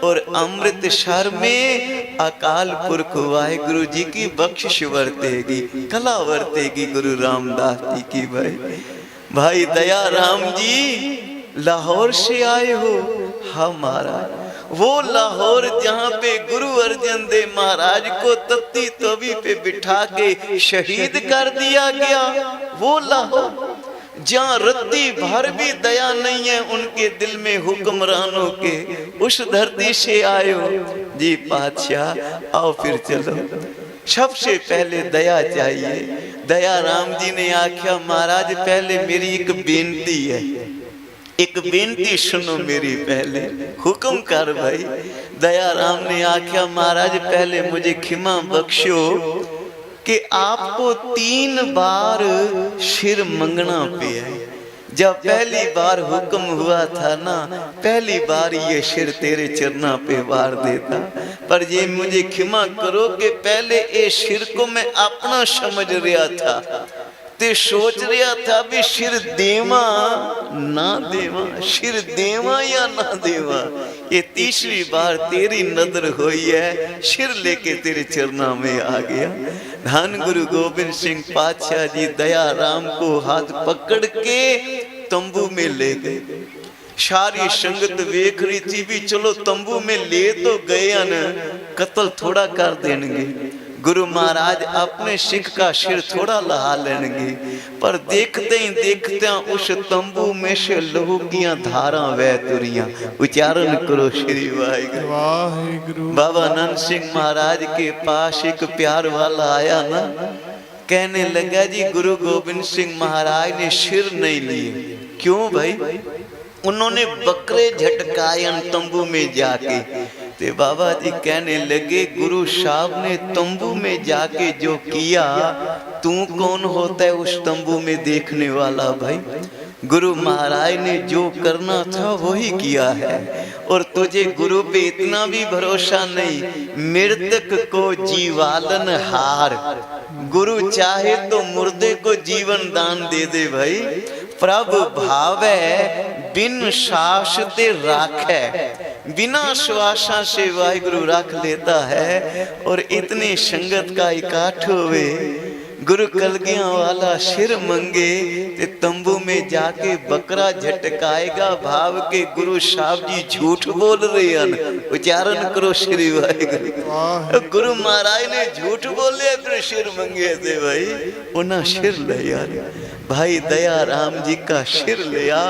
और अमृत सर में अकाल पुरख वाहिगुरु जी की बख्शिश बरतेगी, कला बरतेगी गुरु रामदास जी की। भाई दया राम जी लाहौर से आए हो? हाँ महाराज, वो लाहौर जहाँ पे गुरु अर्जन देव महाराज को तत्ती तवी पे बिठा के शहीद कर दिया गया, वो लाहौर जहाँ रत्ती भर भी दया नहीं है उनके दिल में हुक्मरानों के, उस धरती से आए हो जी पातशाह। आओ फिर चलो, सबसे पहले दया चाहिए। दया राम जी ने आख्या, महाराज पहले मेरी एक बेनती है, एक बेनती सुनो मेरी, पहले हुक्म कर भाई। दया राम ने आख्या, महाराज पहले मुझे क्षमा बख्शो कि आपको 3 बार सिर मंगना पे है। जब पहली बार हुक्म हुआ था ना, पहली बार ये सिर तेरे चरना पे वार देता, पर ये मुझे क्षमा करो कि पहले ये सिर को मैं अपना समझ रहा था, ते सोच रहा था भी सिर देवा ना देवा, सिर देवा या ना देवा। ये तीसरी बार तेरी नजर हुई है, सिर लेके तेरे चरना में आ गया। धन गुरु गोविंद सिंह पातशाह जी दया राम को हाथ पकड़ के तंबू में ले गए। सारी संगत देख रही थी भी चलो तंबू में ले तो गए न, कत्ल थोड़ा कर देंगे, गुरु महाराज अपने सिख का सिर थोड़ा लहा लेंगे। पर देखते ही देखते उस तंबू में से लहू की धारा वह तुरियां। उच्चारण करो श्री वाहिगुरु। बाबा नंद सिंह महाराज के पास एक प्यार वाला आया ना, कहने लगा जी गुरु गोविंद सिंह महाराज ने सिर नहीं लिए। क्यों भाई? उन्होंने बकरे झटकाए तंबू में जाके। ते बाबा जी कहने लगे, गुरु साहब ने तंबू में जाके जो किया, तू कौन होता है उस तंबू में देखने वाला? भाई गुरु महाराज ने जो करना था वही किया है, और तुझे गुरु पे इतना भी भरोसा नहीं, मृतक को जीवालन हार, गुरु चाहे तो मुर्दे को जीवन दान दे दे। भाई प्रभु भावे बिन सास ते राखे, बिना श्वासा से वाहिगुरु रख लेता है। और इतनी संगत का इकट्ठ हुए, गुरु कलगियां वाला सिर मंगे ते तंबू में जाके बकरा झटकाएगा, भाव के गुरु साहब जी झूठ बोल रहे हैं। उच्चारण करो श्री वाहिगुरु। गुरु महाराज ने झूठ बोले फिर सिर मंगे थे। भाई उन्हें सिर लिया, भाई दया राम जी का सिर लिया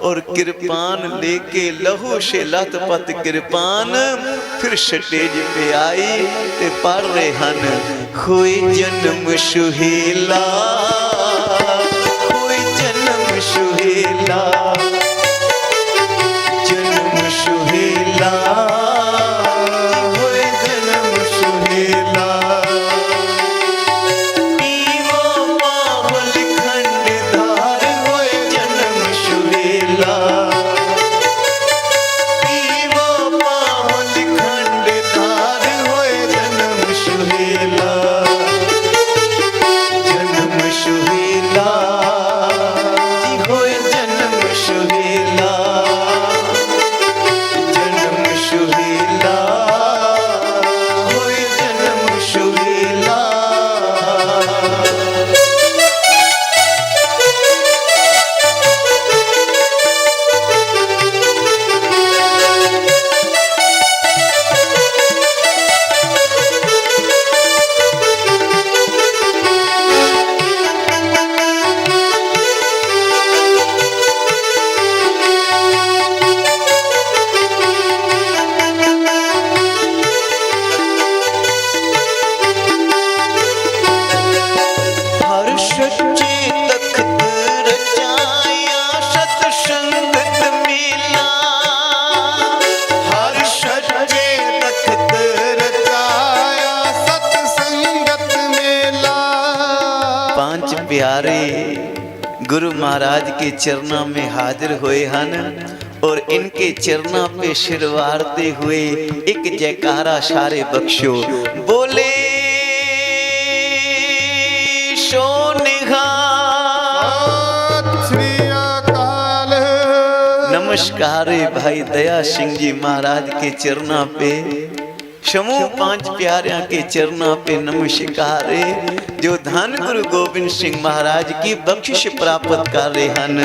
और कृपान लेके लहू से लथपथ कृपान फिर स्टेज पे आई ते पढ़ रहे हन, हुए जन्म सुहेला, हुए जन्म सुहेला, जन्म सुहेला, हुए जन्म सुहेला। गुरु महाराज के चरणा में हाजिर हुए हन और इनके चरणा पे सिर वारते हुए एक जयकारा सारे बख्शो। बोले नमस्कार भाई दया सिंह जी महाराज के चरणा पे समूह 5 प्यारियां के चरणा पे नमस्कार जो धन गुरु गोविंद सिंह महाराज की बख्शिश प्राप्त कर रहे हन।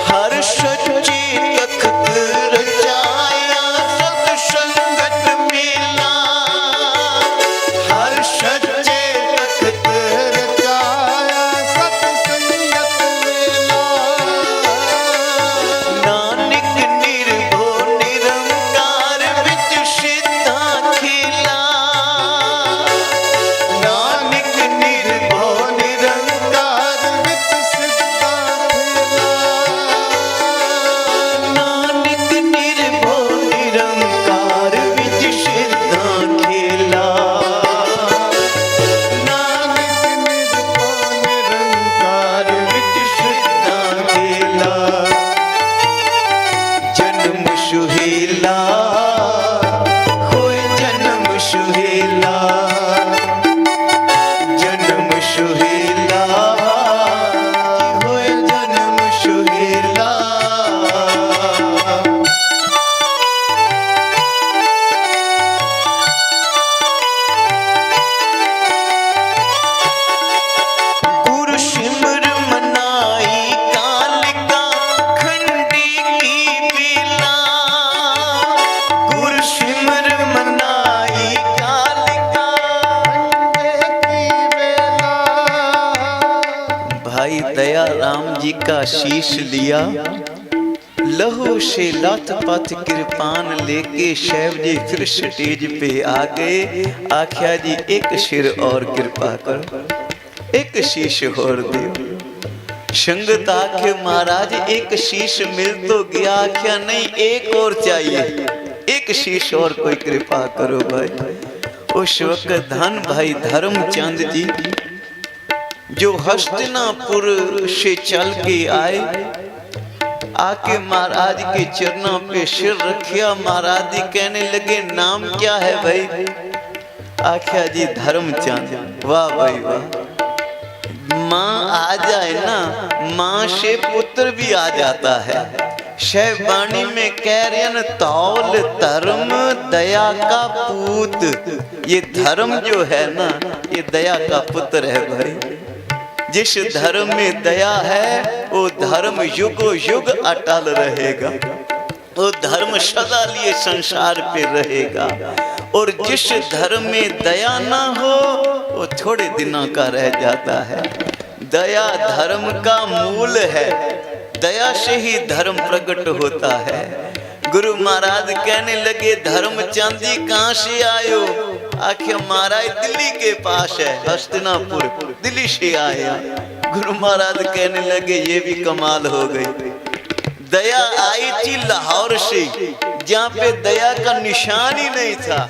हर सच्ची तख्त रचाया सत्संगत मेला, हर सच्चे तख्त रचाया सत्संगत मेला। नानक निर्भो निरंकार विच सिद्धा खेला, नानक निर्भो निरंकार विच सिद्धा खेला। नानक निर्भो निरंकार विच सिद्धा खेला। नानक निर्भो निरंकार विच सिद्धा खेला। जन्म सुहेला होए जन्म सुहेला, जन्म सुहेला होए जन्म सुहेला। गुरु सिमर मनाई कालिका खंडी की बेला, गुरु सिमर मनाई कालिका की बेला। भाई दया राम जी का शीश लिया, लहू से लथपथ कृपान लेके शैव जी फिर स्टेज पे आ गए। आख्या जी एक सिर और कृपा करो, एक शीश और दो। संगत आखे महाराज एक शीश मिल तो गया, आख्या नहीं एक और चाहिए, एक शीश और कोई कृपा करो भाई। उस वक्त धन भाई धर्मचंद जी जो हस्तिनापुर से चल के आए, आके महाराज के चरणों पे सिर रखिया। महाराज जी कहने लगे नाम क्या है भाई? आख्या जी धर्मचंद। वाह भाई वाह, माँ आ जाए ना, माँ से पुत्र भी आ जाता है। शैवाणी में कह रहे हैं तौल धर्म दया का पूत। ये धर्म जो है ना, ये दया का पुत्र है भाई। जिस धर्म में दया है वो धर्म युगो युग अटल रहेगा, वो धर्म सदा लिए संसार पे रहेगा। और जिस धर्म में दया ना हो वो थोड़े दिनों का रह जाता है। दया धर्म का मूल है, दया से ही धर्म प्रकट होता है। गुरु महाराज कहने लगे धर्मचंद जी कहाँ से आयो? आखिर महाराज दिल्ली के पास है, हस्तिनापुर, दिल्ली से आया। गुरु महाराज कहने लगे ये भी कमाल हो गई। दया आई थी लाहौर से, जहाँ पे दया का निशान ही नहीं था,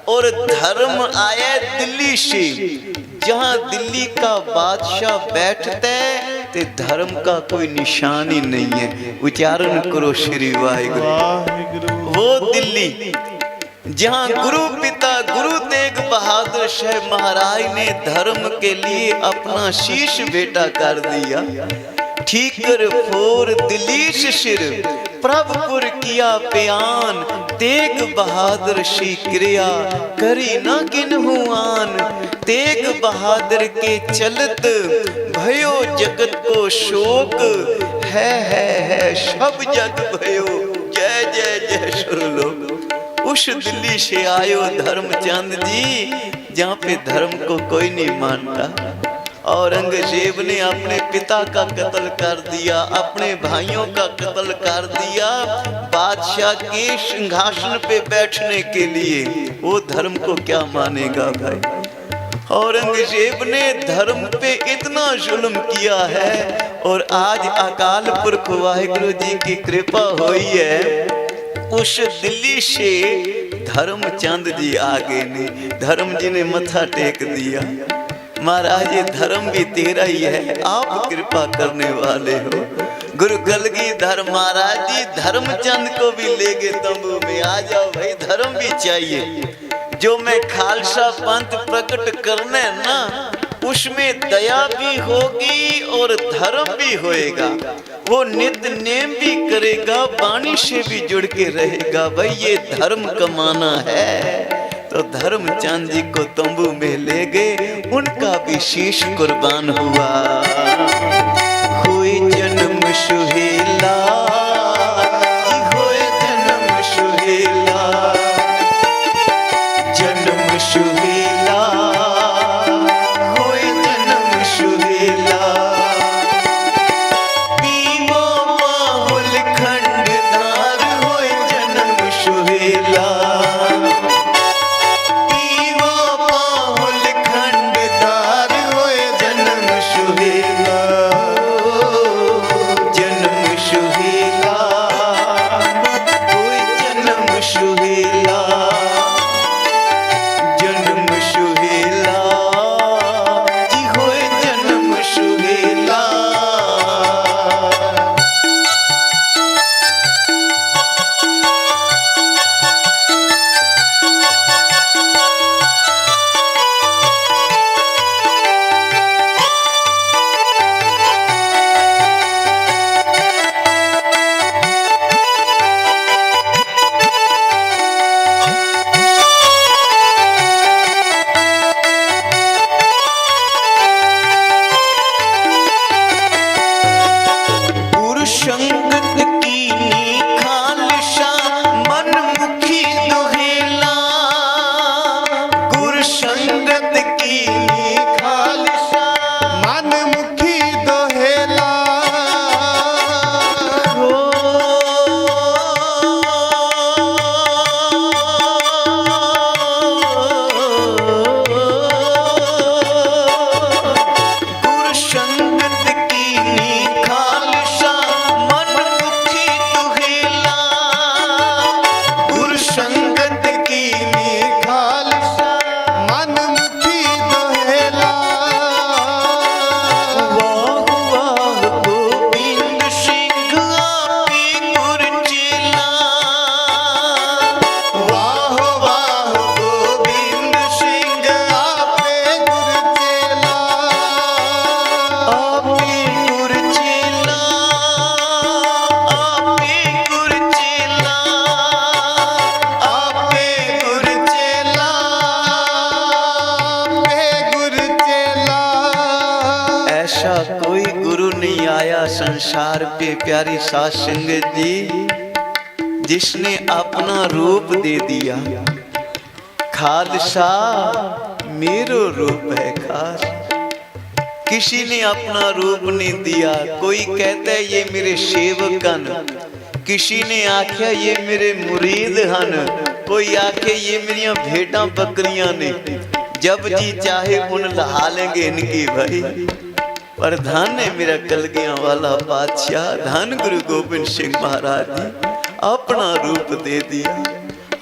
और धर्म आया दिल्ली से, जहाँ दिल्ली का बादशाह बैठता है ते धर्म का कोई निशान ही नहीं है। उच्चारण करो श्री वाहिगुरु। वो दिल्ली जहाँ गुरु पिता गुरु तेग बहादुर शाह महाराज ने धर्म के लिए अपना शीश बेटा कर दिया। ठीकर फोर दिलीश सिर प्रभुपुर किया प्यान, तेग बहादुर सी क्रिया करी न किन्हु आन। तेग बहादुर के चलत भयो जगत को शोक, है सब जग भयो जय जय जय सुर लोग। उस दिल्ली से आयो धर्मचंद जी, जहाँ पे धर्म को कोई नहीं मानता। औरंगजेब ने अपने पिता का कत्ल कर दिया, अपने भाइयों का कत्ल कर दिया बादशाह के सिंहासन पे बैठने के लिए। वो धर्म को क्या मानेगा भाई? औरंगजेब ने धर्म पे इतना जुल्म किया है, और आज अकाल पुरख वाहिगुरु जी की कृपा हुई है। उस दिल्ली से धर्मचंद जी आगे ने, धर्म जी ने मथा टेक दिया। महाराज ये धर्म भी तेरा ही है, आप कृपा करने वाले हो। गुरु कलगीधर महाराज जी धर्मचंद को भी ले गए तंबू में, आ जाओ भाई धर्म भी चाहिए। जो मैं खालसा पंथ प्रकट करने ना उसमें दया भी होगी और धर्म भी होएगा। वो नित्य नेम भी करेगा, वाणी से भी जुड़ के रहेगा। भाई ये धर्म कमाना है। तो धर्मचंद जी को तंबू में ले गए, उनका भी शीश कुर्बान हुआ। हुए जन्म सुहेला, हुए जन्म सुहेला, जन्म सुहेला, हुए जन्म सुहेला। पीवो माहुल खंडदार, हुए जन्म सुहेला। संसार पे प्यारी सास संगत जी, जिसने अपना रूप दे दिया। खालसा मेरो रूप है खास, किसी ने अपना रूप नहीं दिया। कोई कहता है ये मेरे सेवक हन, किसी ने आख्या ये मेरे मुरीद हन, कोई आखे ये मेरिया भेड़ा बकरियां ने। जब जी चाहे उन लहा लेंगे इनकी भाई। पर धन है मेरा कलगियां वाला बादशाह, धन गुरु गोबिंद सिंह महाराज जी अपना रूप दे दिया।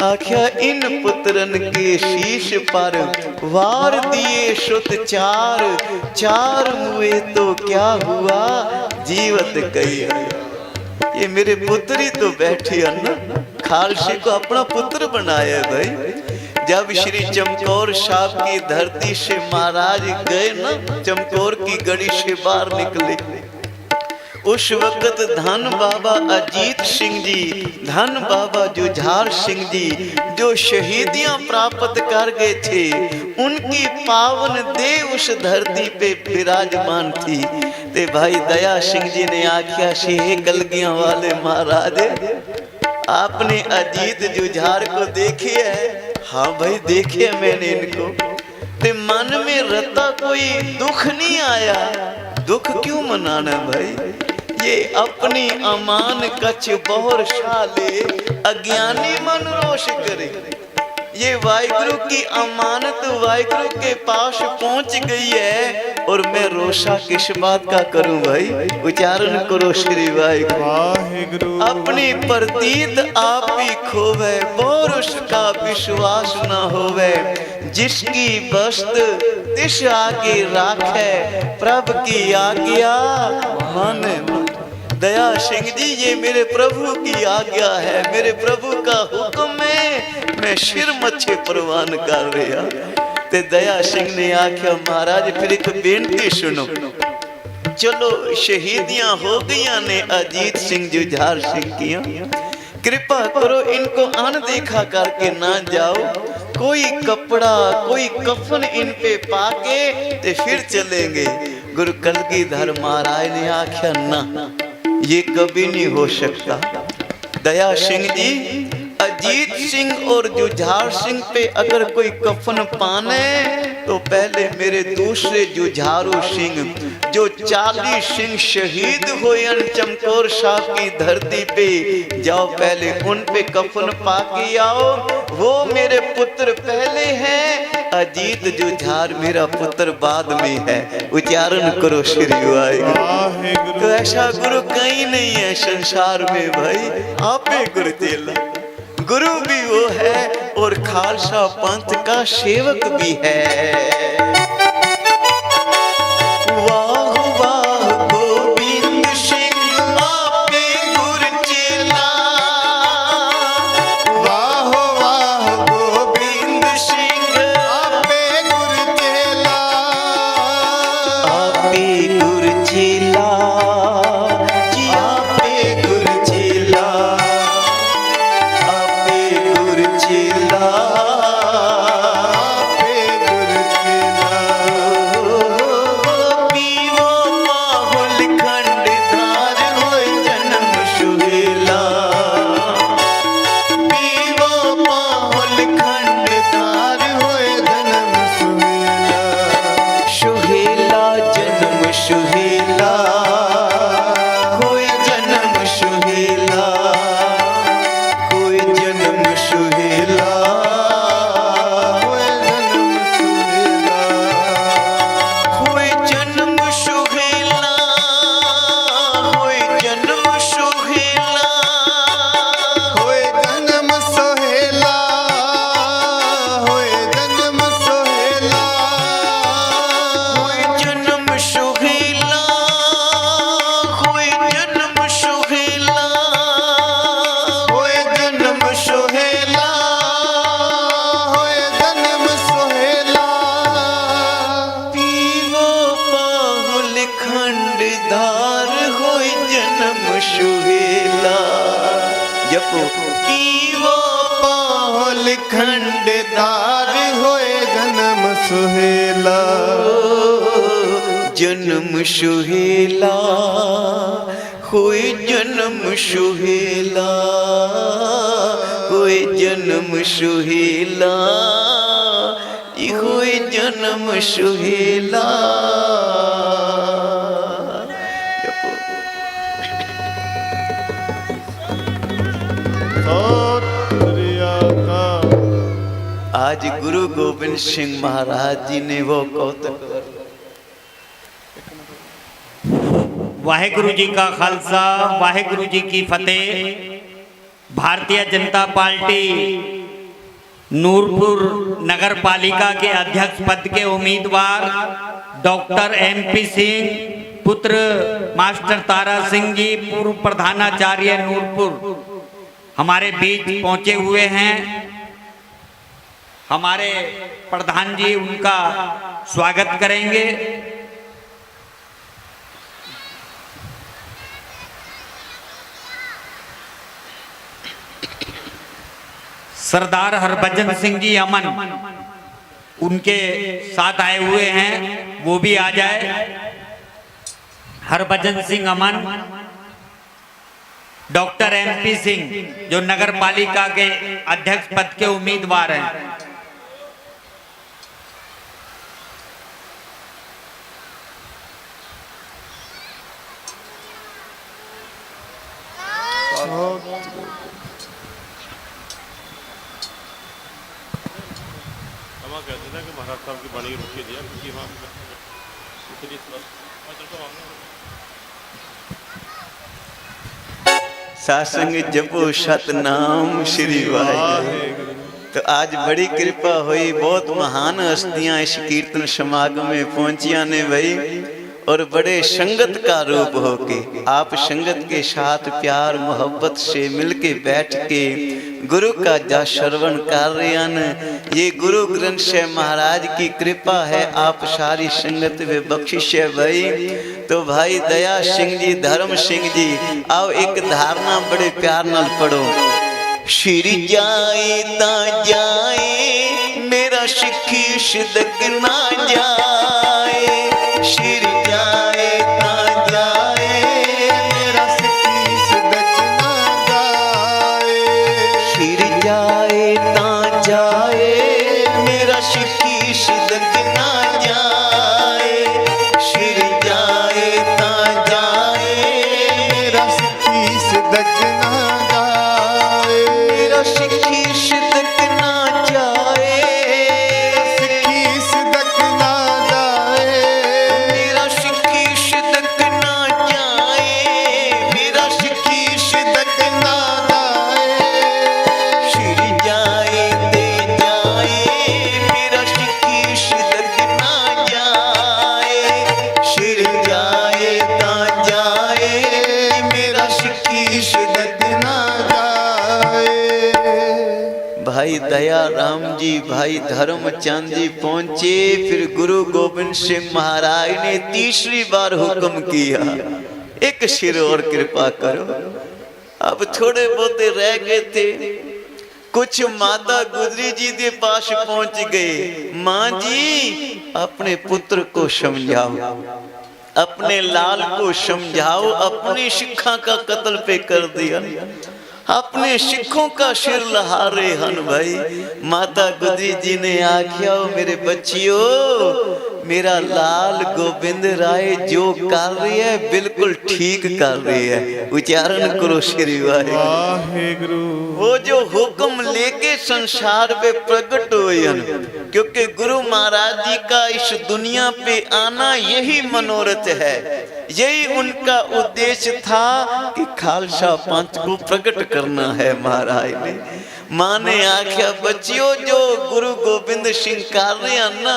आख्या इन पुत्रन के शीश पर वार दिए सुत चार, चार हुए तो क्या हुआ जीवत कई। ये मेरे पुत्र ही तो बैठे हैं ना, खालसे को अपना पुत्र बनाया भाई। जब श्री चमकौर साहब की धरती से महाराज गए ना, चमकौर की गढ़ी से बाहर निकले, उस वक्त धन बाबा अजीत सिंह जी, धन बाबा जुझार सिंह जी जो शहीदियां प्राप्त कर गए थे, उनकी पावन देह उस धरती पे विराजमान थी। ते भाई दया सिंह जी ने आख्या से कलगियां वाले महाराज आपने अजीत जुझार को देखे है? हाँ भाई देखे मैंने इनको। ते मन में रता कोई दुख नहीं आया। दुख क्यों मनाना भाई? ये अपनी अमान कछ बहुर शाले, अज्ञानी मन रोष करे। ये वाहिगुरु की अमानत वाहिगुरु के पास पहुंच गई है, और मैं रोशा किस बात का करूं भाई? उच्चारण करो श्री वाहिगुरु। अपनी प्रतीत आप ही खोवे, और उसका विश्वास न होवे। जिसकी बस्त तिस आगे राखे प्रभु की आज्ञा माने। दया सिंह जी ये मेरे प्रभु की आज्ञा है, मेरे प्रभु का हुक्म है, मैं सिर मच्छे प्रवान कर रहा। ते दया सिंह ने आख्या महाराज फिर एक बेनती सुनो। चलो शहीदियां हो गई ने अजीत सिंह जुझार सिंह किया, कृपा करो इनको अनदेखा करके ना जाओ, कोई कपड़ा कोई कफन इन पे पाके ते फिर चलेंगे। गुरु कलगीधर महाराज ने आख्या ना, ये कभी नहीं हो सकता। दया सिंह जी अजीत सिंह और जुझार सिंह पे अगर कोई कफन पाने तो पहले मेरे दूसरे जुझारू सिंह जो 40 सिंह शहीद हुए चमकौर साहब की धरती पे, जाओ पहले उन पे कफन पाके आओ। वो मेरे पुत्र पहले हैं, अजीत जुझार मेरा पुत्र बाद में है। उच्चारण करो श्री वाहिगुरु। तो ऐसा गुरु कहीं नहीं है संसार में भाई, आपे गुरु चेला। गुरु भी वो है और खालसा पंथ का सेवक भी है। वाह वाह गोविंद सिंह आपे गुरु चेला, वाह वाह गोविंद सिंह आपे गुरु चेला, आपे गुरु चेला जी, आपे गुरु चेला, आपे गुरु चेला, आपे गुरु चेला। पीवो माहुल खंडधार होए जन्म सुहेला, पीवो माहुल खंडधार होए जन्म सुहेला, सुहेला जन्म सुहेला, होए जन्म सुहेला, होए जन्म सुहेला, होए जन्म सुहेला, होए जन्म सुहेला, होए जन्म सुहेला, होए जन्म सोहेला, होए जन्म सोहेला, होए जन्म सुहेला, होए जन्म सुहेला, होए जन्म सोहेला, होए जन्म सोहेला। पीवो पाहुल खंडधार होए जन्म सुहेला। जपो पीवो पाहुल खंडदार होए जन्म सुहेला, जन्म सुहेला, होए जन्म सुहेला, होए जन्म सुहेला, होए जन्म सुहेला। जपो आज गुरु गोविंद सिंह महाराज जी ने वो कौतुक वाहेगुरु जी का खालसा, वाहेगुरु जी की फतेह। भारतीय जनता पार्टी नूरपुर नगर पालिका के अध्यक्ष पद के उम्मीदवार डॉक्टर MP सिंह पुत्र मास्टर तारा सिंह जी, पूर्व प्रधानाचार्य नूरपुर, हमारे बीच पहुंचे हुए हैं। हमारे प्रधान जी उनका स्वागत करेंगे। सरदार हरभजन सिंह जी अमन उनके साथ आए हुए हैं, वो भी आ जाए। हरभजन सिंह अमन, डॉक्टर MP सिंह जो नगर पालिका के अध्यक्ष पद के उम्मीदवार हैं। कहते थे कि महाराज साहब की बाणी रोक के दिया क्योंकि वहाँ सासंग जपो सतनाम श्री वाहिगुरु। तो आज बड़ी कृपा हुई, बहुत महान हस्तियां इस कीर्तन समागम में पहुंचिया ने भाई, और बड़े संगत का रूप होके आप संगत के साथ प्यार मोहब्बत से मिलके बैठ के गुरु का जा श्रवण कर रहे हैं। ये गुरु ग्रंथ साहिब महाराज की कृपा है, आप सारी संगत में बख्शिश है भाई। तो भाई दया सिंह जी, धर्म सिंह जी, आओ एक धारणा बड़े प्यार नाल पढ़ो। शिर जाए ता जाए मेरा सिक्खी सिदक ना जाए, शिर जाए ता जाए मेरा सिक्की सिदक ना जाए, शिर जाए ता जाए मेरा सिक्खी सिदक ना जाए, शिर जाए ता जाए मेरा सिक्की सिदक ना जाए, मेरा सिक्खी सिदक ना जाए, सिक्की सिदक ना जाए, मेरा सिक्खी सिदक ना जाए, मेरा सिक्खी सिदक ना जाए, शिर जाए ते जाए मेरा सिक्खी सिदक ना जाए, शिर जाए ता जाए मेरा सिक्खी सिदक ना जाए। भाई दया राम जी, भाई धर्मचंद जी पहुंचे। फिर गुरु गोविंद सिंह महाराज ने तीसरी बार हुक्म किया, एक सिर और कृपा करो। अब थोड़े बहुते रह गए थे, कुछ माता गुजरी जी के पास पहुंच गए। माँ जी अपने पुत्र को समझाओ, अपने लाल को समझाओ, अपनी शिक्षा का कत्ल पे कर दिया, अपने सिखों का सिर लहा रहे हन भाई। माता गुजरी जी ने आख्या, मेरे बच्चियों मेरा लाल गोविंद राय जो कर रही है बिल्कुल ठीक कर रही है, उच्चारण करो श्री वाहिगुरु। वो जो हुक्म लेके संसार पे प्रकट हुए हन, क्योंकि गुरु महाराज जी का इस दुनिया पे आना यही मनोरथ है, यही उनका उद्देश्य था कि खालसा पंथ को प्रकट करना है। महाराज ने माँ ने आख्या, बच्चियों जो गुरु गोविंद सिंह कर रहे हैं ना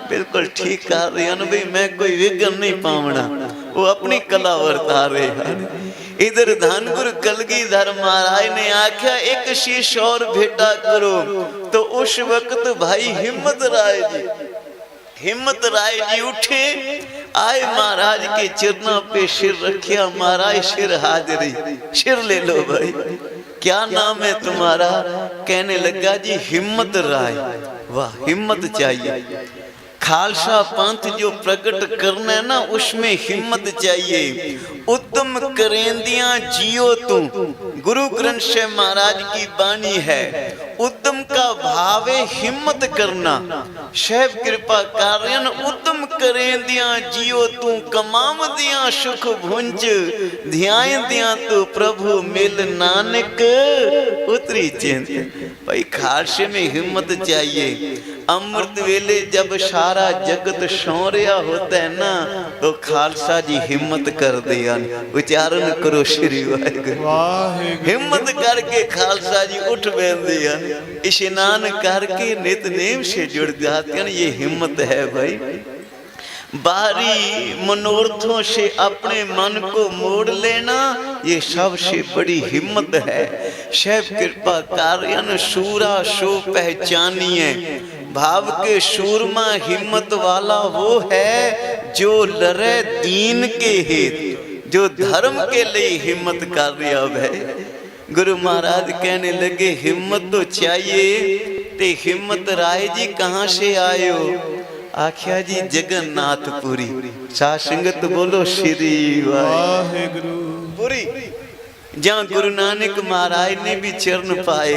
बिल्कुल ठीक कर रहे हैं भाई, मैं कोई विघ्न नहीं पावना, वो अपनी कला वर्ता रहे हैं। इधर धनगुरु कलगीधर महाराज ने आख्या, एक शीश और भेटा करो। तो उस वक्त भाई हिम्मत राय जी उठे, आए महाराज के चरणों पे सिर रखिया। महाराज सिर हाजिरी, सिर ले लो भाई, क्या नाम है तुम्हारा? कहने लगा जी हिम्मत राय। वाह, हिम्मत चाहिए, खालसा पंथ जो प्रकट करना है ना उसमें हिम्मत चाहिए। उत्तम करेंदियां जियो तू, गुरु ग्रंथ साहिब महाराज की बानी है। उत्तम का भाव है हिम्मत करना, साहिब कृपा कारण उत्तम करेंदियां जियो तू, कमाम दियां सुख भुंज, ध्यान दियां तू प्रभु मिल नानक उतरी चिंत। भाई खालसे में हिम्मत चाहिए। अमृत वेले जब सारा जगत सो रहा होता है ना तो खालसा जी हिम्मत कर दिया, उच्चारण करो श्री वाहिगुरु। हिम्मत करके खालसा जी उठ बैठते हैं, स्नान करके नितनेम से जुड़ जाते हैं। ये हिम्मत है भाई। बाहरी मनोरथों से अपने मन को मोड़ लेना ये सबसे बड़ी हिम्मत है। शैव कृपा कार्य सूरा सो पहचानिए। भाव के सूरमा हिम्मत वाला वो है जो लड़े दीन के हित, जो धर्म के लिए हिम्मत कर रहा है। गुरु महाराज कहने लगे हिम्मत तो चाहिए, ते हिम्मत राय जी कहाँ से आए हो? आख्या जी जगन्नाथपुरी। सा संगत बोलो श्री वाहिगुरु। पुरी जहाँ गुरु नानक महाराज ने भी चरण पाए,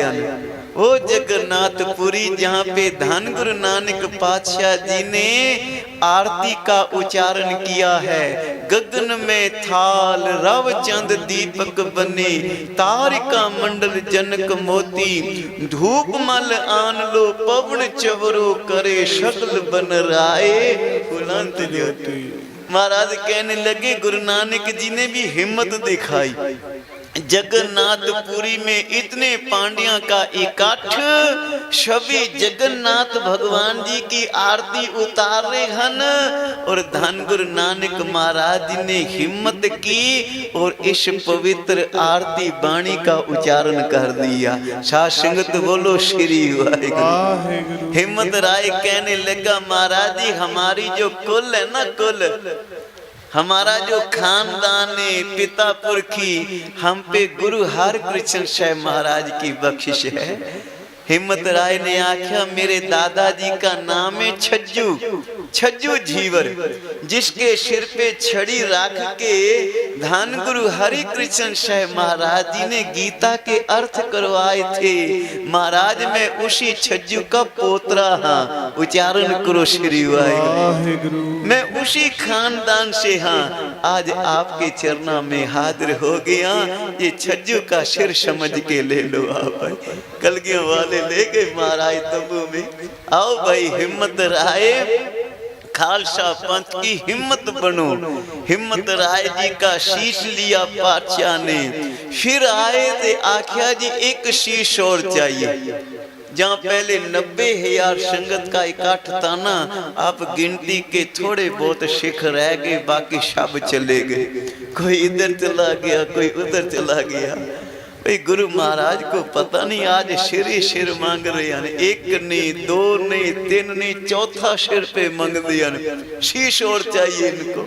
वो जगन्नाथपुरी जहाँ पे धन गुरु नानक पातशाह जी ने आरती का उच्चारण किया है। गगन में थाल रव चंद दीपक बने, तारिका मंडल जनक मोती, धूप मल आन लो पवन चवरो करे, शकल बन राए फुलंत ज्योति। महाराज कहने लगे गुरु नानक जी ने भी हिम्मत दिखाई। जगन्नाथपुरी में इतने पांड्या का इकट्ठ, सभी जगन्नाथ भगवान जी की आरती उतार रहे हन। और धन गुरु नानक महाराज जी ने हिम्मत की और इस पवित्र आरती वाणी का उच्चारण कर दिया। साध संगत बोलो श्री वाहिगुरु। हिम्मत राय कहने लगा, महाराज जी हमारी जो कुल है ना, कुल हमारा जो खानदान है, पिता पुरखी, हम पे गुरु हर कृष्ण साहब महाराज की बख्शिश है। हिम्मत राय ने आख्या, मेरे दादाजी का नाम है छज्जू, छज्जू झीवर, जिसके सिर पे छड़ी रख के धन गुरु हरि कृष्ण साहब महाराज जी ने गीता के अर्थ करवाए थे। महाराज मैं उसी छज्जू का पोतरा हाँ, उच्चारण करो श्री वाहिगुरु। मैं उसी खानदान से हाँ, आज आपके चरणों में हाजिर हो गया। ये छज्जू का सिर समझ के ले लो आप। कलगियों वाले ले गए महाराज तंबू में। आओ भाई हिम्मत राय, खालसा पंथ की हिम्मत बनो। हिम्मत राय जी का शीश लिया पातशाह ने, फिर आए थे आख्या जी एक शीश और चाहिए। जहाँ पहले 90,000 संगत का इकट्ठ था ना, आप गिनती के थोड़े बहुत सिख रह गए, बाकी सब चले गए। कोई इधर चला गया, कोई उधर चला गया। भाई गुरु महाराज को पता नहीं आज सिर ही सिर मांग रहे हैं। एक नहीं, दो नहीं, तीन नहीं, चौथा सिर पे मांग दिया, शीश और चाहिए इनको।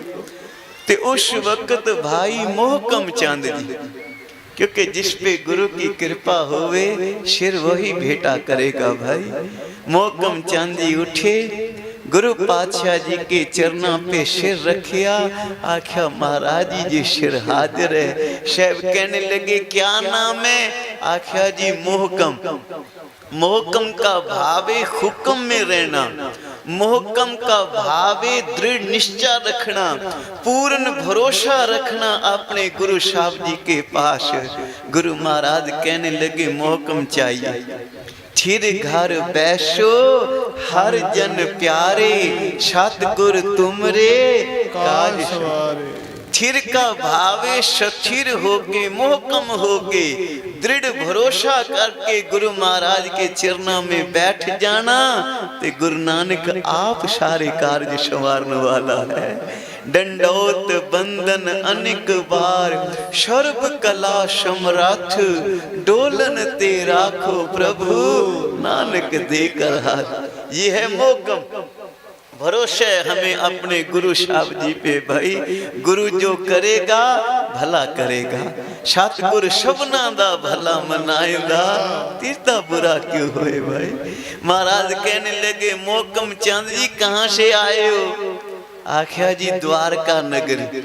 ते उस वक्त भाई मोहकम चांद जी, क्योंकि जिस पे गुरु की कृपा होवे सिर वही भेंटा करेगा भाई। मोहकम चांद जी उठे, गुरु पातशाह जी के चरणों पे सिर रखिया। आख्या महाराज जी सिर हाजिर है। साहब कहने लगे क्या नाम है? आख्या जी मोहकम। मोहकम का भावे हुक्म में रहना, मोहकम का भावे दृढ़ निश्चय रखना, पूर्ण भरोसा रखना अपने गुरु साहब जी के पास। गुरु महाराज कहने लगे मोहकम चाहिए। थिर घर बैसो हर जन प्यारे, सतगुर तुमरे काज सवारे। थिर का भावे स्थिर होके, मोहकम होके, दृढ़ भरोसा करके गुरु महाराज के चरणों में बैठ जाना। ते गुरु नानक आप सारे कार्य संवारने वाला है। दंडोत बंदन अनेक बार, सर्व कला समर्थ, डोलन ते राखो प्रभु, नानक देकर हाथ। ये है मोहकम, भरोसा है हमें अपने गुरु साहब जी पे भाई। गुरु जो करेगा भला करेगा, सतगुर सबना दा भला मनाएगा, तीर्था बुरा क्यों होए भाई। महाराज कहने लगे मोहकम चंद जी कहाँ से आए हो? आख्या जी द्वारका नगरी।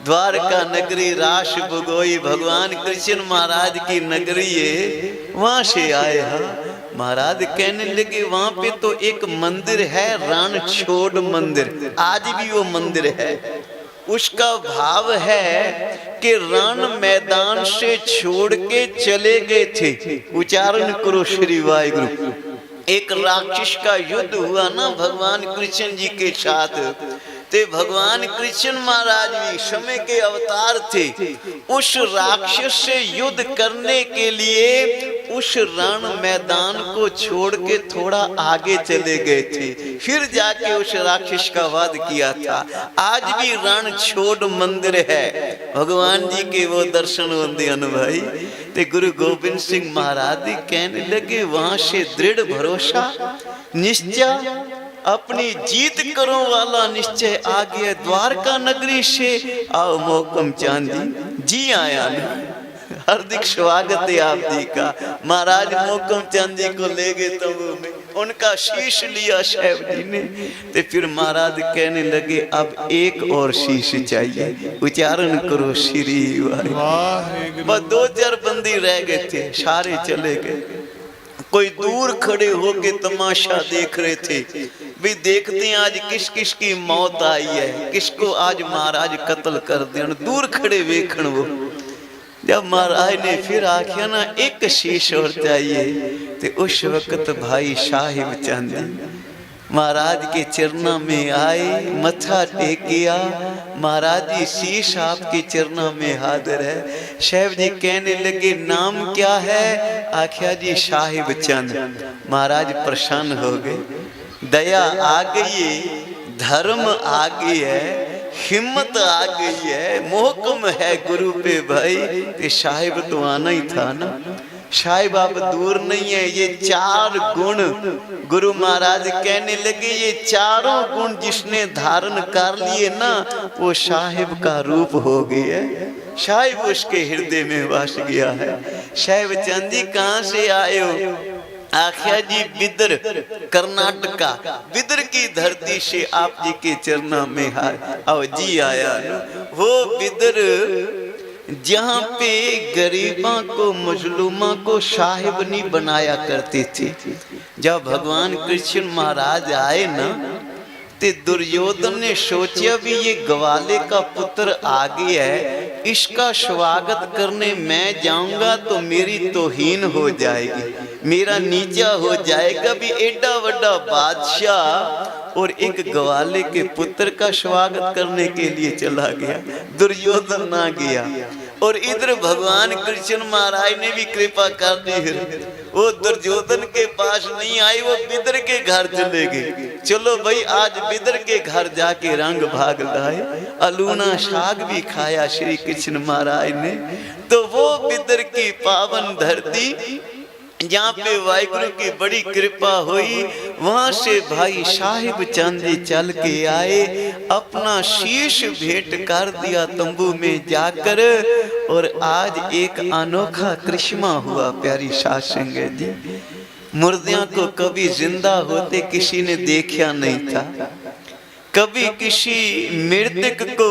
द्वारका नगरी रास भगोई भगवान कृष्ण महाराज की नगरी है, वहां से आए हैं। महाराज कहने लगे वहां पे तो एक मंदिर है, रणछोड़ मंदिर, आज भी वो मंदिर है। उसका भाव है कि रण मैदान से छोड़ के चले गए थे। उच्चारण करो श्री वाहिगुरु। एक राक्षस का युद्ध हुआ ना भगवान कृष्ण जी के साथ, ते भगवान कृष्ण महाराज भी समय के अवतार थे। उस राक्षस से युद्ध करने के लिए उस रण मैदान को छोड़ के थोड़ा आगे चले गए थे, फिर जाके उस राक्षस का वध किया था। आज भी रणछोड़ मंदिर है, भगवान जी के वो दर्शन होते हैं भाई। ते गुरु गोविंद सिंह महाराज जी कहने लगे वहां से दृढ़ भरोसा निश्चय, अपनी जीत करो वाला निश्चय आ गया। द्वारका नगरी से आओ मोहकम चांद जी आया ना, हार्दिक स्वागत है आप जी का। महाराज मोहकम चंद जी को ले गए तंबू में, उनका शीश लिया साहब जी ने। तो फिर महाराज कहने लगे अब एक और शीश चाहिए। उच्चारण करो श्री वाहिगुरु। बस 2-4 बंदी रह गए थे, सारे चले गए। कोई दूर खड़े होके तमाशा देख रहे थे, भी देखते हैं आज किस किस की मौत आई है, किसको आज महाराज कत्ल कर दिया। दूर खड़े वेखण वो। जब महाराज ने फिर आख्या ना एक शीश और चाहिए, तो उस वक्त भाई साहिब चंद महाराज के चरणों में आए, मत्था टेकिया। महाराज जी शीश आपके चरणों में हाजिर है। साहब जी कहने लगे नाम क्या है? आख्या जी साहिब चंद। महाराज प्रसन्न हो गए, दया आ गई है, धर्म आ गई है, हिम्मत आ गई है, मोहकम है गुरु पे भाई। ते साहिब तो आना ही था ना, साहिब आप दूर नहीं है। ये चार गुण गुरु महाराज कहने लगे, ये चारों गुण जिसने धारण कर लिए ना, वो साहिब का रूप हो गया है। साहिब उसके हृदय में बस गया है। साहिब चंद जी कहाँ से आए हो? आख्या जी बिदर, कर्नाटका, बिदर की धरती से आप जी के चरणों में हाय। आओ जी आया वो बिदर जहाँ पे गरीबों को, मजलूमा को साहिब नहीं बनाया करते थे। जब भगवान कृष्ण महाराज आए ना, ते दुर्योधन ने सोचा भी ये ग्वाले का पुत्र आ गया है, इसका स्वागत करने मैं जाऊंगा तो मेरी तौहीन हो जाएगी, मेरा नीचा हो जाएगा। भी एडा बड़ा बादशाह और एक ग्वाले के पुत्र का स्वागत करने के लिए चला गया, दुर्योधन ना गया। और इधर भगवान कृष्ण महाराज ने भी कृपा कर दी, वो दुर्योधन के पास नहीं आए, वो बिदर के घर चले गए। चलो भाई आज बिदर के घर जाके रंग भाग लाए, अलूना साग भी खाया श्री कृष्ण महाराज ने। तो वो बिदर की पावन धरती जहाँ पे वाहिगुरु की बड़ी कृपा हुई, वहां से भाई साहिब चंद जी चल के आए, अपना शीश भेंट कर दिया तंबू में जाकर। और आज एक अनोखा करिश्मा हुआ प्यारी साध संगत जी। मुर्दियों को कभी जिंदा होते किसी ने देखा नहीं था, कभी किसी मृतक को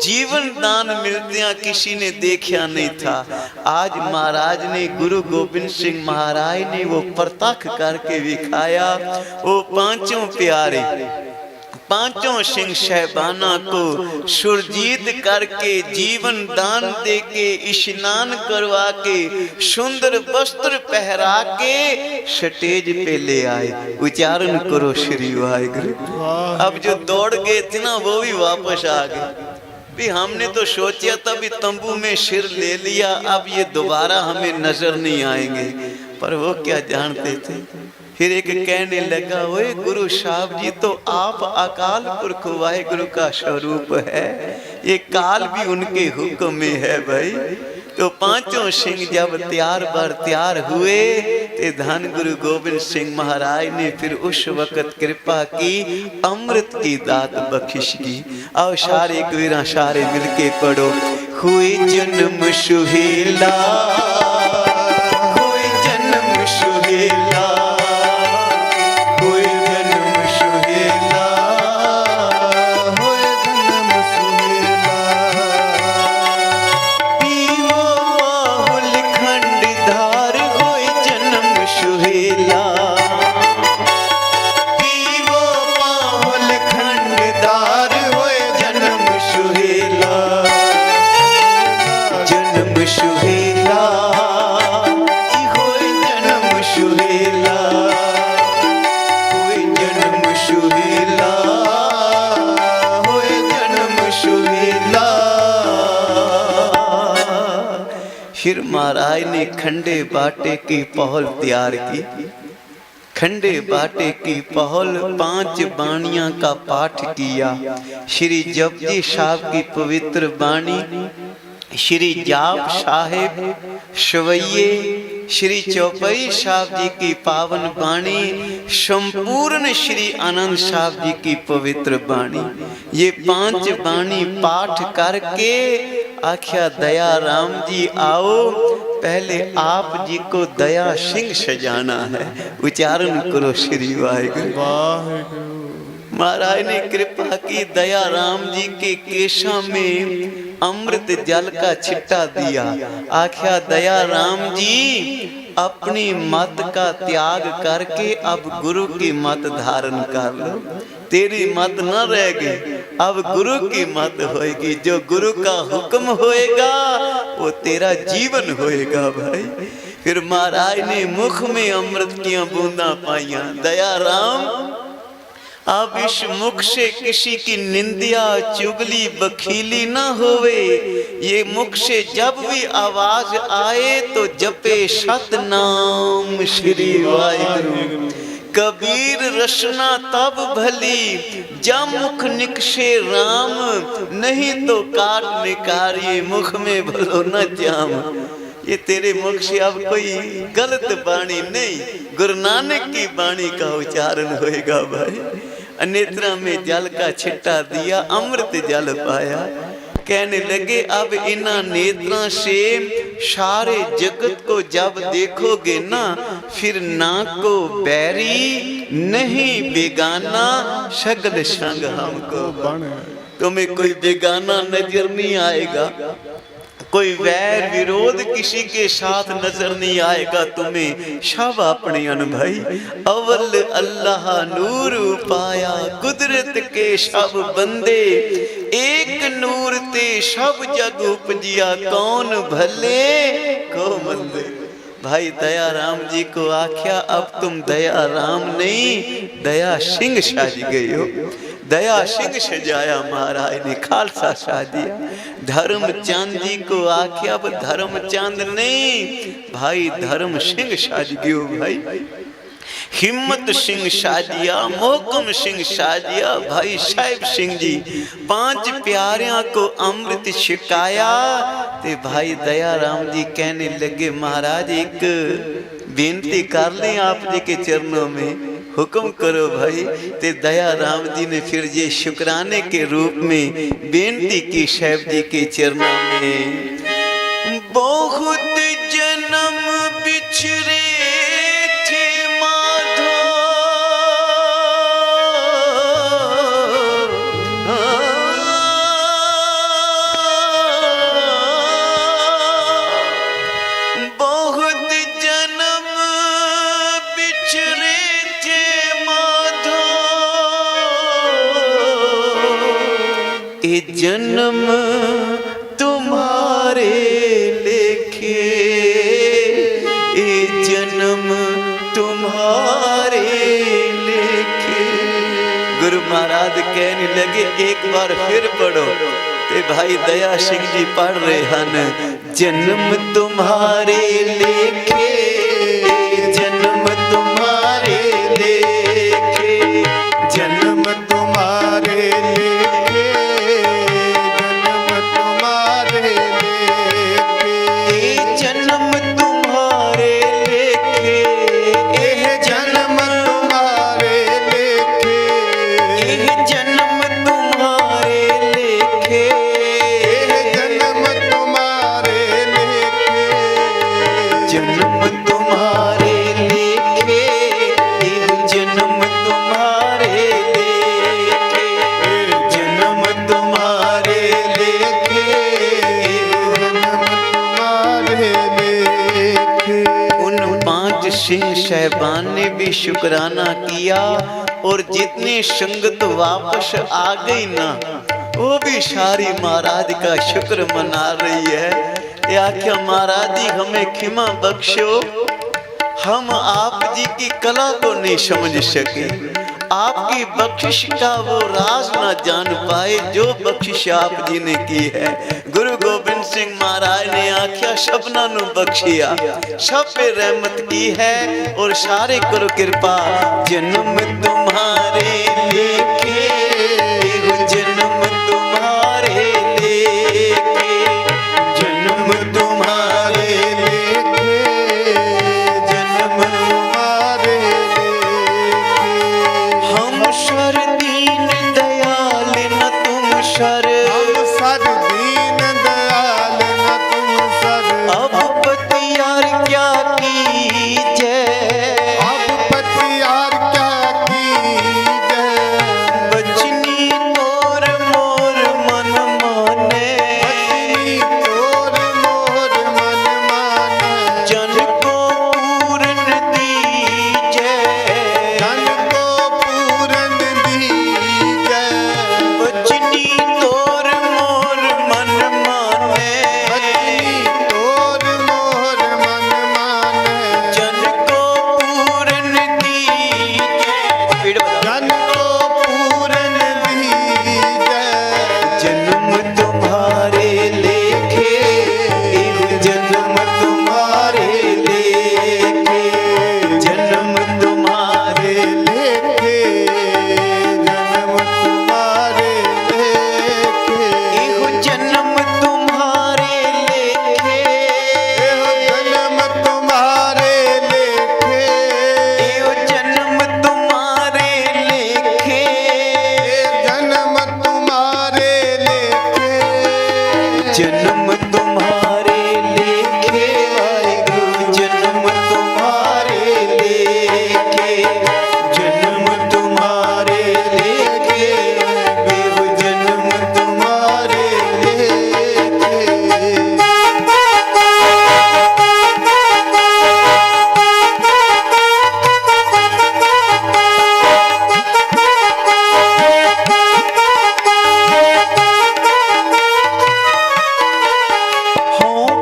जीवन दान मिलते किसी ने देखा नहीं था। आज महाराज ने, गुरु गोविंद सिंह महाराज ने वो प्रत्यक्ष करके दिखाया। वो पांचों प्यारे, पांचों सिंह साहबाना को सुरजीत करके, जीवन दान दे के, स्नान करवा के, सुंदर वस्त्र पहरा के स्टेज पे ले आए। उच्चारण करो श्री वाहिगुरु। अब जो दौड़ गए थे ना वो भी वापस आ गए। भी हमने तो सोचा था भी तंबू में सिर ले लिया, अब ये दोबारा हमें नजर नहीं आएंगे, पर वो क्या जानते थे। फिर एक कहने लगा, ओए गुरु साहब जी तो आप अकाल पुरख वाहिगुरु का स्वरूप है, ये काल भी उनके हुक्म में है भाई। तो पांचों सिंह जब तैयार बर तैयार हुए, ते धन गुरु गोविंद सिंह महाराज ने फिर उस वक्त कृपा की, अमृत की दात बख्शिश की। आओ सारे वीरा सारे मिलके पढ़ो, हुए जन्म सुहेला, हुए जन्म सुहेला, फिर महाराज ने खंडे बाटे की पहल तैयार की। खंडे बाटे की पहल 5 बाणियां का पाठ किया। श्री जपजी साहब की पवित्र बाणी, श्री जाप साहेब सवैये, श्री चौपई साहब जी की पावन बाणी, संपूर्ण श्री आनंद साहब जी की पवित्र बाणी, ये 5 बाणी पाठ करके आख्या दया राम जी आओ, पहले आप जी को दया सिंह सजाना है। उच्चारण करो श्री वाहिगुरु। महाराज ने कृपा की, दया राम जी के केशा में अमृत जल का छिट्टा दिया। आख्या दया राम जी अपनी मत का त्याग करके अब गुरु की मत धारण कर लो, तेरी मत न रह गई, अब गुरु की मत होएगी। जो गुरु का हुक्म होएगा वो तेरा जीवन होएगा भाई। फिर महाराज ने मुख में अमृत की बूंदा पाइया। दया राम अब इस मुख से किसी की निंदिया चुगली बखीली ना होवे। ये मुख से जब भी आवाज आए तो जपे सतनाम श्री वाहिगुरु। कबीर रचना तब भली जब मुख निकसे राम, नहीं तो काट निकारिए मुख में भलो न जाम। ये तेरे मुख से अब कोई गलत बाणी नहीं, गुरु नानक की बाणी का उच्चारण होएगा भाई। नेत्रा में जल का छिट्टा दिया, अमृत जल पाया। कहने लगे अब इन्हां नेत्रों से सारे जगत को जब देखोगे ना, फिर ना को बैरी नहीं बेगाना, सगल संग हमको। तुम्हें कोई बेगाना नजर नहीं आएगा, कोई वैर विरोध किसी के साथ नजर नहीं आएगा तुम्हें। सब अपने अनुभवी अव्वल अल्लाह नूर पाया, कुदरत के सब बंदे एक नूर ते सब जग उपजिया, कौन भले को मंदे। भाई दया राम जी को आख्या अब तुम दया राम नहीं दया सिंह साज गए हो। दया सिंह सजाया महाराज ने, खालसा साजिया। धर्म चंद जी को आख्या अब धर्म चंद नहीं भाई धर्म सिंह साज गए हो। भाई हिम्मत सिंह साजिया, मोहकम सिंह साजिया, भाई साहिब सिंह जी। पांच प्यारियां को अमृत छिकाया। ते भाई दया राम जी कहने लगे महाराज एक बेनती कर लें आप जी के चरणों में, हुक्म करो भाई। ते दया राम जी ने फिर ये शुक्राने के रूप में बेनती की साहिब जी के चरणों में। बहुत जन्म बिछड़े जन्म तुम्हारे लेखे, ये जन्म तुम्हारे लेखे। गुरु महाराज कहने लगे एक बार फिर पढ़ो। ते भाई दया सिंह जी पढ़ रहे हैं, जन्म तुम्हारे लेखे, जन्म तुम्हारे लेखे, जन्म तुम्हारे लेखे, जन्म तुम्हारे लेखे, जन्म तुम्हारे लेखे, जन्म तुम्हारे लेखे, जन्म तुम्हारे लेखे, जन्म तुम्हारे लेखे, जन्म तुम्हारे लेखे, जन्म तुम्हारे लेखे, जन्म तुम्हारे लेखे, जन्म तुम्हारे लेखे। उन पांच सिंह साहबान ने भी शुक्राना किया और जितनी संगत वापस आ गई ना, वो भी सारी महाराज का शुक्र मना रही है। या क्या महाराज जी हमें क्षमा बख्शो, हम आप जी की कला को नहीं समझ सके, आपकी बख्शिश का वो राज ना जान पाए जो बख्शिश आप जी ने की है। गुरु गोबिंद सिंह महाराज ने आख्या सबना नु बख्शिया, सब पे रहमत की है और सारे करो कृपा। जन्म तुम्हारे लेके, जन्म तुम्हारे लेके, जन्म तुम्हारे लेखे, जन्म तुम्हारे लेखे। हम सर दीन दयाल न तुम सर, हम सर दीन दयाल न तुम सर, अब पतियार क्या कीजै, अब पतियार क्या कीजै, जन्म तुम्हारे लेखे वाहिगुरु जन्म तुम्हारे लेखे जन्म तुम्हारे लेखे बेहु जन्म तुम्हारे लेखे